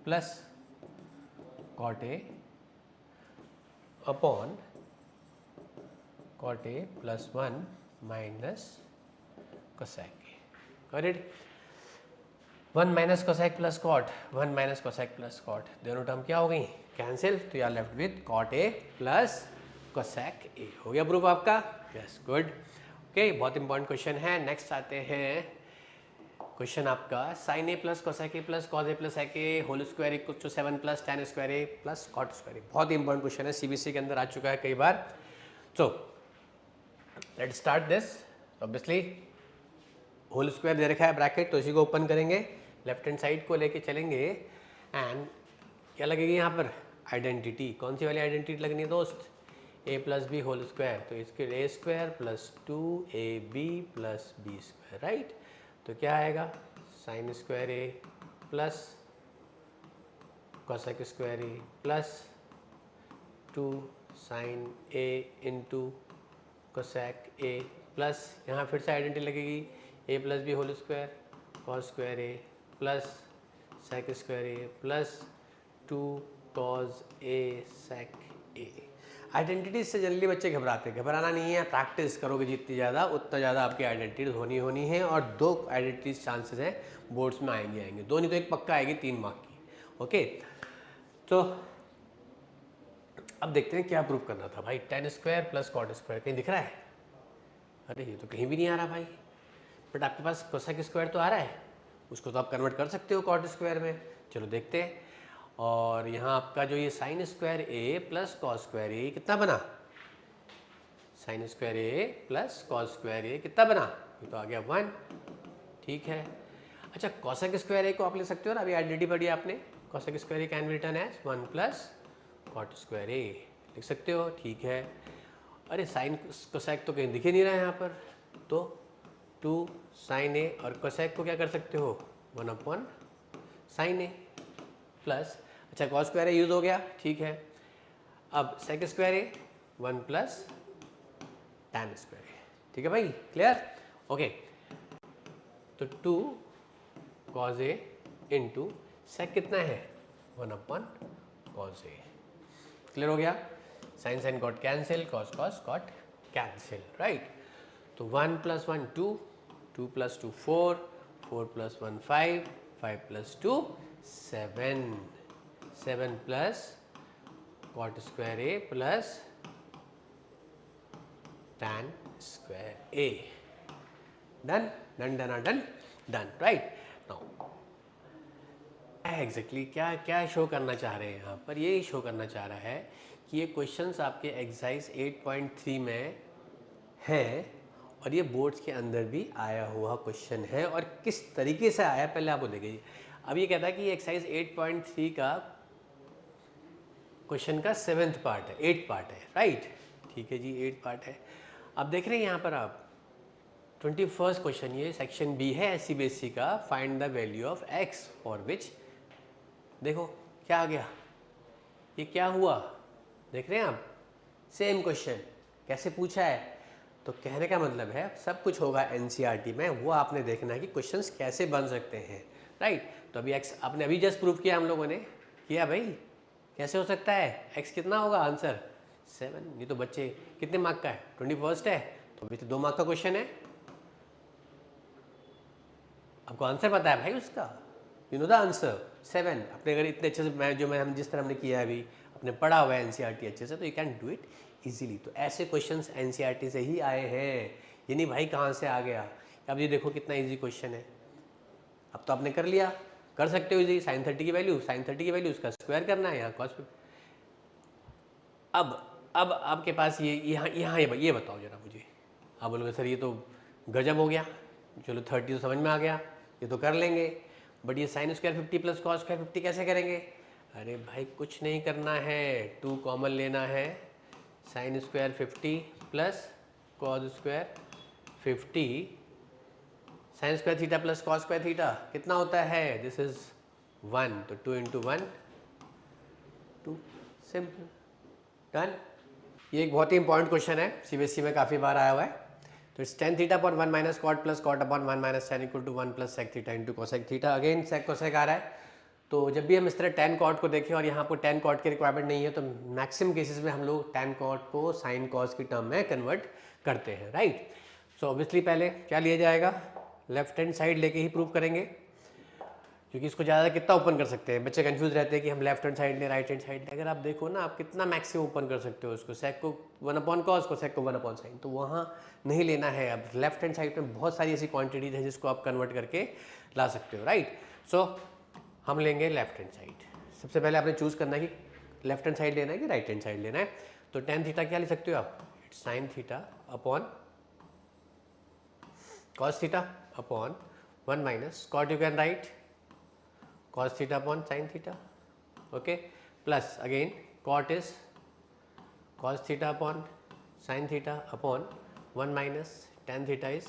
plus cot A upon cot A plus 1 minus cosec A, got it. 1 minus cosec plus cot, 1 minus cosec plus cot, दोनों term क्या हो गई, cancel, तो you are left with cot A plus cosec A. हो गया proof आपका, yes good, okay. बहुत important question है। नेक्स्ट आते हैं क्वेश्चन आपका, sine A plus cosec A plus cos A plus sec A whole square equal to 7 plus tan square A plus cot square A. बहुत important question है, CBSE के अंदर आ चुका है कई बार। So let start this. Obviously whole square दे रखा है ब्रैकेट, तो इसी को ओपन करेंगे, लेफ्ट हैंड साइड को लेके चलेंगे एंड क्या लगेगी यहाँ पर, आइडेंटिटी। कौन सी वाली आइडेंटिटी लगनी है दोस्त, A plus B whole square, तो इसके A square plus 2ab plus B square, right. तो क्या आएगा, sine square A plus cosec square A plus 2 sine A into cosec A plus, यहाँ फिर से आइडेंटिटी लगेगी, A plus B whole square cos square A plus sec square A plus 2 cos A sec A. Identities से generally बच्चे घबराते हैं, घबराना नहीं है, प्रैक्टिस करोगे जितनी ज़्यादा उतना ज़्यादा आपकी आइडेंटिटीज होनी है। और 2 आइडेंटिटीज चांसेस हैं बोर्ड्स में आएंगे, 2 नहीं तो 1 पक्का आएगी 3 मार्क की, ओके। तो अब देखते हैं क्या प्रूव करना था भाई। Tan square plus cot square कहीं दिख रहा है? अरे ये तो कहीं भी नहीं आ रहा भाई। बट आपके पास कोसेक स्क्वायर तो आ रहा है, उसको तो आप कन्वर्ट कर सकते हो कॉट स्क्वायर में। चलो देखते हैं। और यहाँ आपका जो ये sign square A plus cos square ए कितना बना? Sign square A plus cos square ए कितना बना? ये तो आ गया 1। ठीक है। अच्छा, कोसेक स्क्वायर ए को आप ले सकते हो ना, अभी आइडेंटिटी पढ़ी आपने। Cosec square A can be written as 1 plus cot square A, लिख सकते हो। ठीक है। अरे साइन कोसेक तो कहीं दिख ही नहीं रहा है यहाँ पर, तो 2 साइन ए, और कोसेक को क्या कर सकते हो 1 अपॉन साइन ए प्लस, अच्छा कॉस स्क्वायर ए यूज हो गया। ठीक है। अब सेक square A 1 plus tan square A. ठीक है भाई, क्लियर? ओके, तो 2 कॉज ए इंटू सेक कितना है 1 अपॉन कॉज ए। क्लियर हो गया? Sine sine cot cancel, cos cos cot cancel, right? तो 1 plus 1 2, 2 plus 2 4, 4 plus 1 5, 5 plus 2 7, 7 plus cot square A plus tan square A. Done done done done done, right? Now exactly क्या क्या show करना चाह रहे हैं यहाँ पर? ये शो करना चाह रहा है कि ये क्वेश्चंस आपके एक्सरसाइज 8.3 में हैं और ये बोर्ड्स के अंदर भी आया हुआ क्वेश्चन है। और किस तरीके से आया पहले आप वो देखिए। अब ये कहता है कि ये एक्सरसाइज 8.3 का क्वेश्चन का 7th पार्ट है, 8 पार्ट है, राइट? ठीक है जी, 8 पार्ट है। अब देख रहे हैं यहाँ पर आप 21st क्वेश्चन, ये सेक्शन बी है एससी बीएससी का। Find the value of x for which, देखो क्या आ गया, ये क्या हुआ, देख रहे हैं आप? सेम क्वेश्चन कैसे पूछा है। तो कहने का मतलब है सब कुछ होगा एनसीईआरटी में, वो आपने देखना है कि क्वेश्चंस कैसे बन सकते हैं, राइट? तो अभी एक्स आपने अभी जस्ट प्रूव किया, हम लोगों ने किया भाई, कैसे हो सकता है? एक्स कितना होगा आंसर 7। ये तो बच्चे कितने मार्क का है? 21st है, तो अभी तो 2 मार्क का क्वेश्चन है। आपको आंसर पता है भाई उसका, यू नो द आंसर 7। अपने अगर इतने अच्छे से हम जिस तरह हमने किया है अभी, अपने पढ़ा हुआ है एनसीईआरटी अच्छे से, तो you can do it easily. तो ऐसे क्वेश्चंस एनसीईआरटी से ही आए हैं, ये नहीं भाई कहाँ से आ गया। अब ये देखो कितना इजी क्वेश्चन है। अब तो आपने कर लिया, कर सकते हो इजी। साइन 30 की वैल्यू, साइन 30 की वैल्यू उसका स्क्वायर करना है यहाँ कॉस। अब आपके पास यहाँ ये बताओ जरा मुझे। आप बोलोगे सर ये तो गजब हो गया, चलो 30 तो समझ में आ गया, ये तो कर लेंगे, बट ये sine square 50 plus cos square 50 कैसे करेंगे? अरे भाई कुछ नहीं करना है, 2 कॉमन लेना है। Sine square 50 plus cos square 50, sign square theta plus cos square theta कितना होता है? दिस इज 1, तो 2 इंटू 1 2, सिंपल, डन। ये एक बहुत ही इंपॉर्टेंट क्वेश्चन है, सीबीएसई में काफ़ी बार आया हुआ है। तो it's tan theta upon 1 minus cot plus cot upon 1 minus tan equal to 1 plus sec theta into cosec theta. Again sec cosec आ रहा है, तो जब भी हम इस तरह टेन कॉट को देखें और यहाँ पर टेन कॉट की रिक्वायरमेंट नहीं है, तो मैक्सिमम केसेस में हम लोग टेन कॉट को साइन कॉस की टर्म में कन्वर्ट करते हैं, राइट? सो ऑब्वियसली पहले क्या लिया जाएगा, लेफ्ट हैंड साइड लेके ही प्रूव करेंगे, क्योंकि इसको ज़्यादा कितना ओपन कर सकते हैं। बच्चे कंफ्यूज रहते हैं कि हम लेफ्ट हैंड साइड लें राइट हैंड साइड लें। अगर आप देखो ना, आप कितना मैक्सिमम ओपन कर सकते हो इसको, सेक को 1 अपॉन कॉस को, सेक को 1 अपॉन साइन, तो वहाँ नहीं लेना है। अब लेफ्ट हैंड साइड में बहुत सारी ऐसी क्वांटिटीज हैं जिसको आप कन्वर्ट करके ला सकते हो, राइट? सो हम लेंगे लेफ्ट हैंड साइड। सबसे पहले आपने चूज़ करना है कि लेफ्ट हैंड साइड लेना है कि राइट हैंड साइड लेना है। तो टेन थीटा क्या ले सकते हो आप, it's sine theta upon cos theta upon 1 minus cot, you can write cos theta upon sin theta, okay, plus again cot is cos theta upon sin theta upon 1 minus tan theta is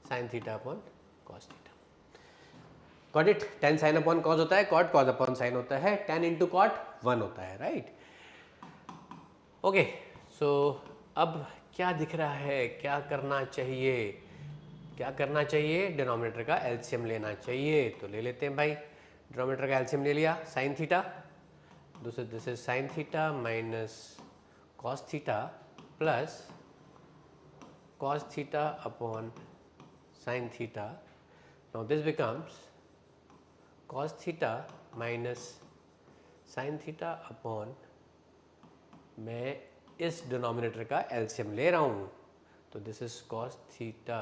sin theta upon cos theta. Got it? tan sin upon cos होता है, cot cos upon sin होता है, tan into cot 1 होता है, right? Okay, so अब क्या दिख रहा है, क्या करना चाहिए? क्या करना चाहिए? डिनोमिनेटर का एलसीएम लेना चाहिए, तो ले लेते हैं भाई। डिनोमिनेटर का एलसीएम ले लिया, sine theta, this is sine theta minus cos theta plus cos theta upon sine theta. Now this becomes cos theta minus sign theta upon मैं इस डिनोमिनेटर का एलसीएम ले रहा हूँ, तो this is cos theta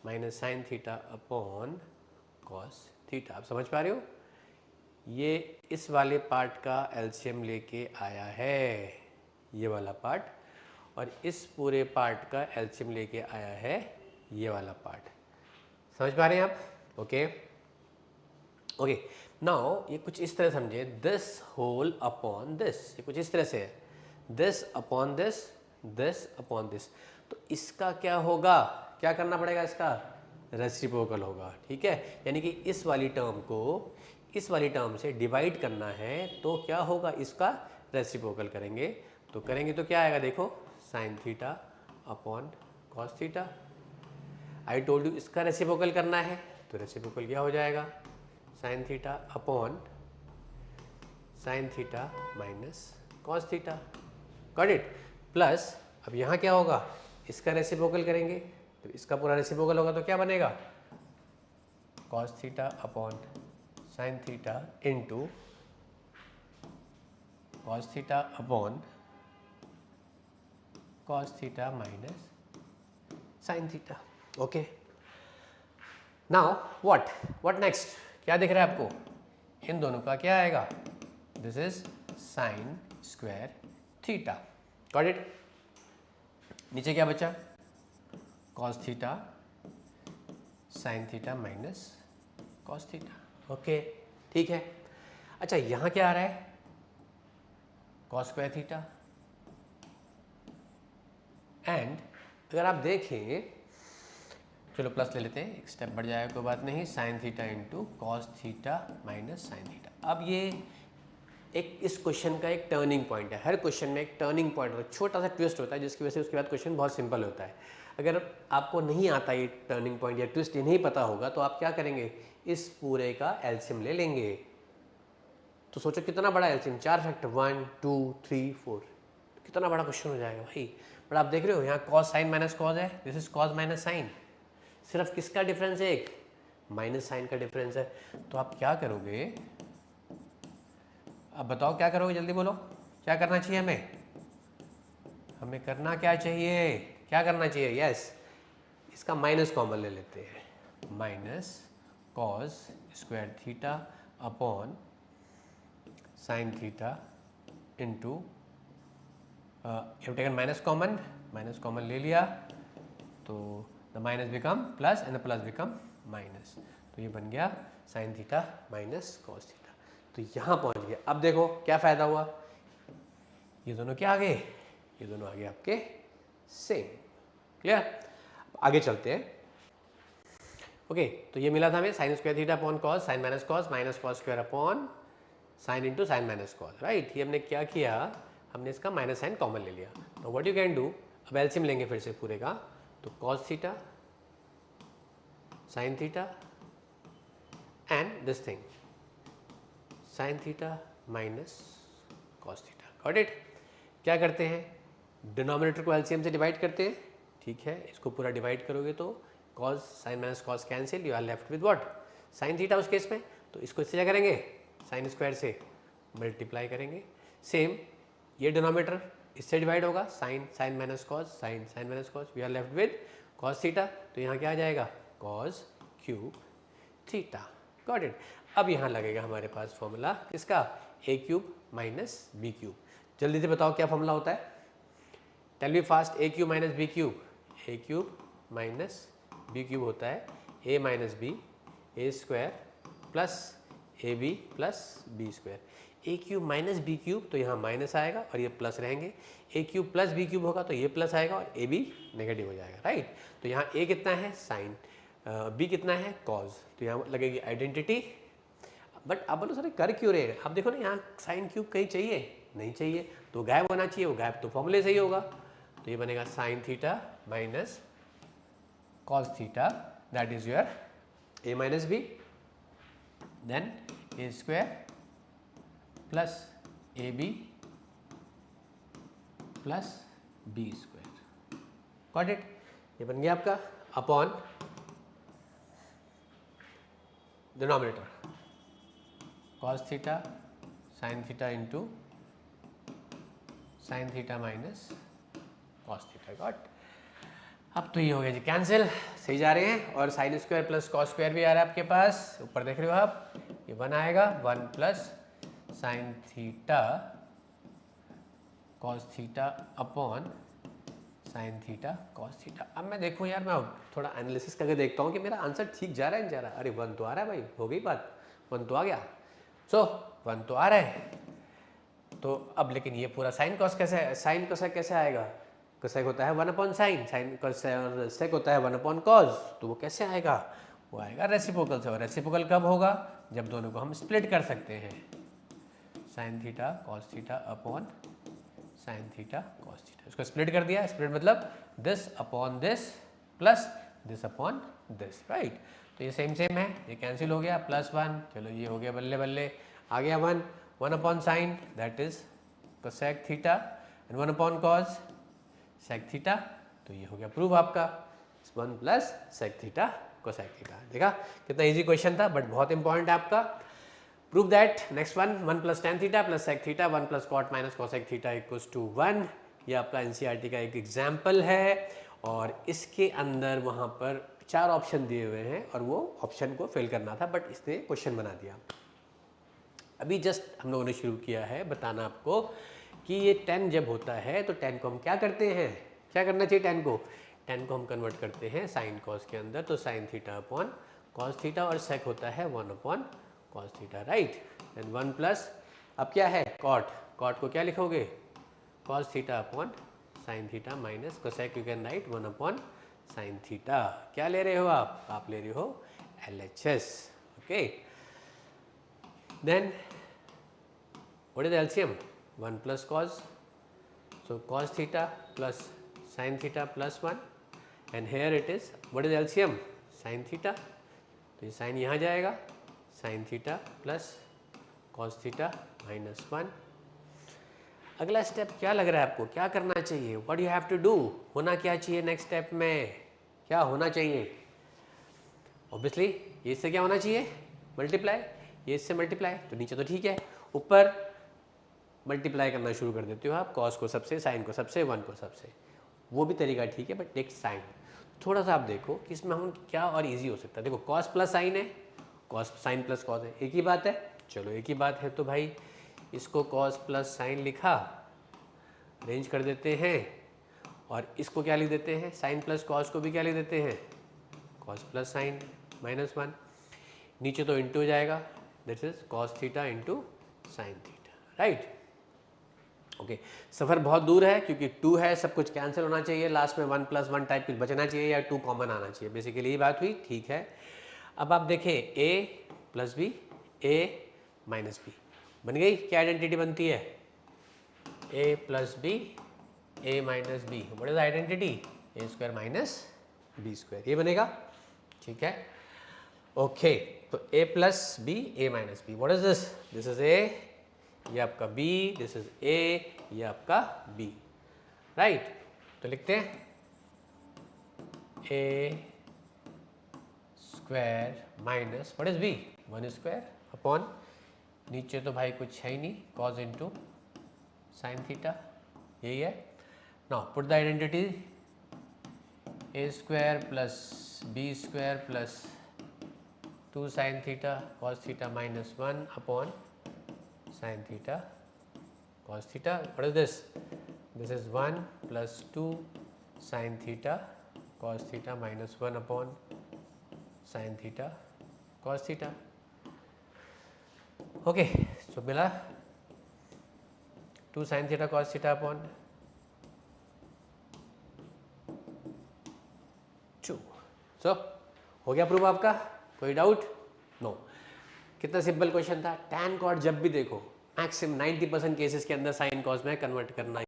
minus sign theta upon cos theta. आप समझ पा रहे हो? ये इस वाले पार्ट का एलसीएम लेके आया है, ये वाला पार्ट, और इस पूरे पार्ट का एलसीएम लेके आया है ये वाला पार्ट। समझ पा रहे हैं आप? ओके ओके, नाउ ये कुछ इस तरह समझे, दिस होल अपॉन दिस, ये कुछ इस तरह से है, this upon this, this upon this. तो इसका क्या होगा, क्या करना पड़ेगा, इसका रेसिप्रोकल होगा। ठीक है, यानी कि इस वाली टर्म को इस वाली टर्म से डिवाइड करना है, तो क्या होगा, इसका रेसिप्रोकल करेंगे। तो करेंगे तो क्या आएगा, देखो, sign theta upon cos theta. I told you इसका रेसिप्रोकल करना है, तो रेसिप्रोकल क्या हो जाएगा, sign theta upon sine theta minus cos theta. Got it? Plus अब यहाँ क्या होगा, इसका रेसिप्रोकल करेंगे, तो इसका पूरा रेसिप्रोकल होगा, तो क्या बनेगा, cos theta upon sine theta into cos theta upon cos theta minus sine theta. Okay, now what next, क्या दिख रहा है आपको, इन दोनों का क्या आएगा, this is sine square theta. Got it? नीचे क्या बचा, cos theta sine theta minus cos theta. Okay, ठीक है। अच्छा, यहाँ क्या आ रहा है, कॉस स्क्वायर थीटा, एंड अगर आप देखें, चलो प्लस ले लेते हैं, एक स्टेप बढ़ जाएगा, कोई बात नहीं, sign theta into cos theta minus sign theta. अब ये एक इस क्वेश्चन का एक टर्निंग पॉइंट है, हर क्वेश्चन में एक टर्निंग पॉइंट होता है, छोटा सा ट्विस्ट होता है, जिसकी वजह से उसके बाद क्वेश्चन बहुत सिंपल होता है। अगर आपको नहीं आता ये टर्निंग पॉइंट या ट्विस्ट, ये नहीं पता होगा, तो आप क्या करेंगे, इस पूरे का एलसीएम ले लेंगे। तो सोचो कितना बड़ा एलसीएम, 4 फैक्टर, 1 2 3 4, कितना बड़ा क्वेश्चन हो जाएगा भाई। बट आप देख रहे हो यहाँ कॉस साइन माइनस कॉस है, this is cos minus sine, सिर्फ किसका डिफरेंस है, एक माइनस साइन का डिफरेंस है। तो आप क्या करोगे, अब बताओ क्या करोगे, जल्दी बोलो, क्या करना चाहिए हमें, हमें करना क्या चाहिए, क्या करना चाहिए, यस, इसका माइनस कॉमन ले लेते हैं, minus cos square theta upon sine theta into, you taken minus common ले लिया, तो the minus become plus and the plus become minus, तो ये बन गया sign theta minus cos theta. तो यहाँ पहुँच गया। अब देखो क्या फ़ायदा हुआ, ये दोनों क्या आ गए, ये दोनों आ गए आपके सेम। क्लियर? आगे चलते हैं। ओके, तो ये मिला था हमें sine square theta upon cos, sine minus cos, minus cos square upon sine into sine minus cos, right. ये हमने क्या किया, हमने इसका माइनस साइन कॉमन ले लिया। तो व्हाट यू कैन डू, अब एलसीएम लेंगे फिर से पूरे का, तो cos theta sine theta and this thing sign theta minus cos theta. Got it? क्या करते हैं, डिनोमिनेटर को एलसीएम से डिवाइड करते हैं, ठीक है, इसको पूरा डिवाइड करोगे तो cos sine minus cos cancel, you are left with what, sine theta उस केस में। तो इसको इससे क्या करेंगे, साइन स्क्वायर से मल्टीप्लाई करेंगे। सेम ये डिनोमिनेटर इससे डिवाइड होगा, sine sine minus cos, sine sine minus cos, we are left with cos theta. तो यहाँ क्या आ जाएगा, cos cube theta. Got it? अब यहाँ लगेगा हमारे पास फॉर्मूला किसका, A cube minus B cube. जल्दी से बताओ क्या फॉर्मूला होता है, tell me fast, A cube minus B cube, A cube minus B cube होता है A minus B, A square plus A B plus B square. A cube minus B cube, तो यहाँ माइनस आएगा और ये plus रहेंगे, A cube plus B cube होगा तो ये प्लस आएगा और ए बी नेगेटिव हो जाएगा, राइट। तो यहाँ ए कितना है साइन, बी कितना है कॉज, तो यहाँ लगेगी आइडेंटिटी। बट आप बोलो सर कर क्यों रहे, आप देखो ना यहाँ साइन क्यूब कहीं चाहिए, नहीं चाहिए, तो गायब होना चाहिए, वो गायब तो फॉर्मूले से ही होगा। तो ये बनेगा sign theta minus cos theta, that is your a minus b, then a square plus ab plus b square। Got it? ये बन गया आपका upon denominator cos theta sin theta into sine theta minus cos theta. Got. अब तो ये हो गया जी cancel, सही जा रहे हैं। और sine square plus cos square भी आ रहा है आपके पास, ऊपर देख रहे हो आप, ये 1 आएगा, 1 plus sine theta cos theta upon sine theta cos theta. अब मैं देखूं यार, मैं थोड़ा एनालिसिस करके देखता हूँ कि मेरा आंसर ठीक जा रहा है नहीं जा रहा। अरे 1 तो आ रहा है भाई, हो गई बात, 1 तो आ गया। सो 1 तो आ रहा है। तो अब लेकिन ये पूरा साइन कॉस कैसे, साइन कोसेक कैसे आएगा? कोसेक होता है 1 अपॉन साइन, साइन कोसेक होता है 1 अपॉन कॉस, तो वो कैसे आएगा? वो आएगा रेसिप्रोकल से। और रेसिप्रोकल कब होगा? जब दोनों को हम स्प्लिट कर सकते हैं। Sign theta cos theta upon sine theta cos theta, इसको स्प्लिट कर दिया। स्प्लिट मतलब this upon this plus this upon this, right. तो ये सेम सेम है, ये कैंसिल हो गया, +1, चलो ये हो गया बल्ले बल्ले, आ गया 1 upon sine that is cosec theta and 1 upon cos sec theta. तो ये हो गया प्रूफ आपका, 1 plus sec theta cosec theta. देखा कितना इजी क्वेश्चन था, बट बहुत इंपॉर्टेंट है आपका। Proof that next 1 plus tan theta plus sec theta 1 plus cot minus cosec theta equals to 1। ये आपका एनसीईआरटी का एक एग्जाम्पल है, और इसके अंदर वहाँ पर 4 ऑप्शन दिए हुए हैं, और वो ऑप्शन को फिल करना था, बट इसने क्वेश्चन बना दिया। अभी जस्ट हम लोगों ने शुरू किया है बताना आपको कि ये 10 जब होता है तो 10 को हम क्या करते हैं, क्या करना चाहिए 10 को? 10 को हम कन्वर्ट करते हैं साइन कॉस के अंदर, तो sine theta upon cos theta, और सेक होता है 1 upon cos theta, right. And 1 plus, अब क्या है कॉट, कॉट को क्या लिखोगे? Cos theta upon sine theta minus cosec, you can write 1 upon sine theta. क्या ले रहे हो आप ले रहे हो LHS, okay. Then what is the LCM? 1 plus cos, so cos theta plus sin theta plus 1, and here it is, what is the LCM? sin theta, तो ये sin यहाँ जाएगा, sin theta plus cos theta minus 1। अगला step क्या लग रहा है आपको, क्या करना चाहिए? what you have to do, होना क्या चाहिए नेक्स्ट स्टेप में, क्या होना चाहिए? ऑब्वियसली ये इससे क्या होना चाहिए? मल्टीप्लाई, ये इससे मल्टीप्लाई, तो नीचे तो ठीक है, ऊपर मल्टीप्लाई करना शुरू कर देते हो आप, कॉस को सबसे, साइन को सबसे, 1 को सबसे, वो भी तरीका ठीक है, बट टेक्स टाइम। थोड़ा सा आप देखो कि इसमें हम क्या और इजी हो सकता है। देखो कॉस प्लस साइन है, कॉस साइन प्लस कॉस है, एक ही बात है। चलो एक ही बात है तो भाई इसको कॉस प्लस साइन लिखा, अरेंज कर देते हैं, और इसको क्या लिख देते हैं, साइन प्लस कॉस को भी क्या लिख देते हैं, कॉस प्लस साइन माइनस 1। नीचे तो इंटू हो जाएगा, this is cos theta into sine theta, right. Okay, सफ़र बहुत दूर है क्योंकि 2 है, सब कुछ कैंसिल होना चाहिए, लास्ट में 1 प्लस 1 टाइप कुछ बचना चाहिए या 2 कॉमन आना चाहिए, बेसिकली ये बात हुई, ठीक है। अब आप देखें a plus B, a minus B बन गई, क्या आइडेंटिटी बनती है? a plus B, a minus B, what is identity? a square minus B square, ये बनेगा, ठीक है। ओके, तो a plus B, a minus B, what is this? This is a, ये आपका b, दिस इज a, ये आपका b, right. तो लिखते हैं a square minus what is b, 1 square upon, नीचे तो भाई कुछ है ही नहीं, cos इंटू साइन थीटा, यही है। Now put the identity, a square plus b square plus 2 sine theta cos theta minus 1 upon sin theta cos theta, what is this? This is 1 plus 2 sin theta cos theta minus 1 upon sin theta cos theta, okay, so मिला 2 sin theta cos theta upon 2, so हो गया proof आपका, कोई doubt? No. कितना simple question था। tan cot जब भी देखो मैक्सिमम 90% केसेस के अंदर साइन कॉस में कन्वर्ट करना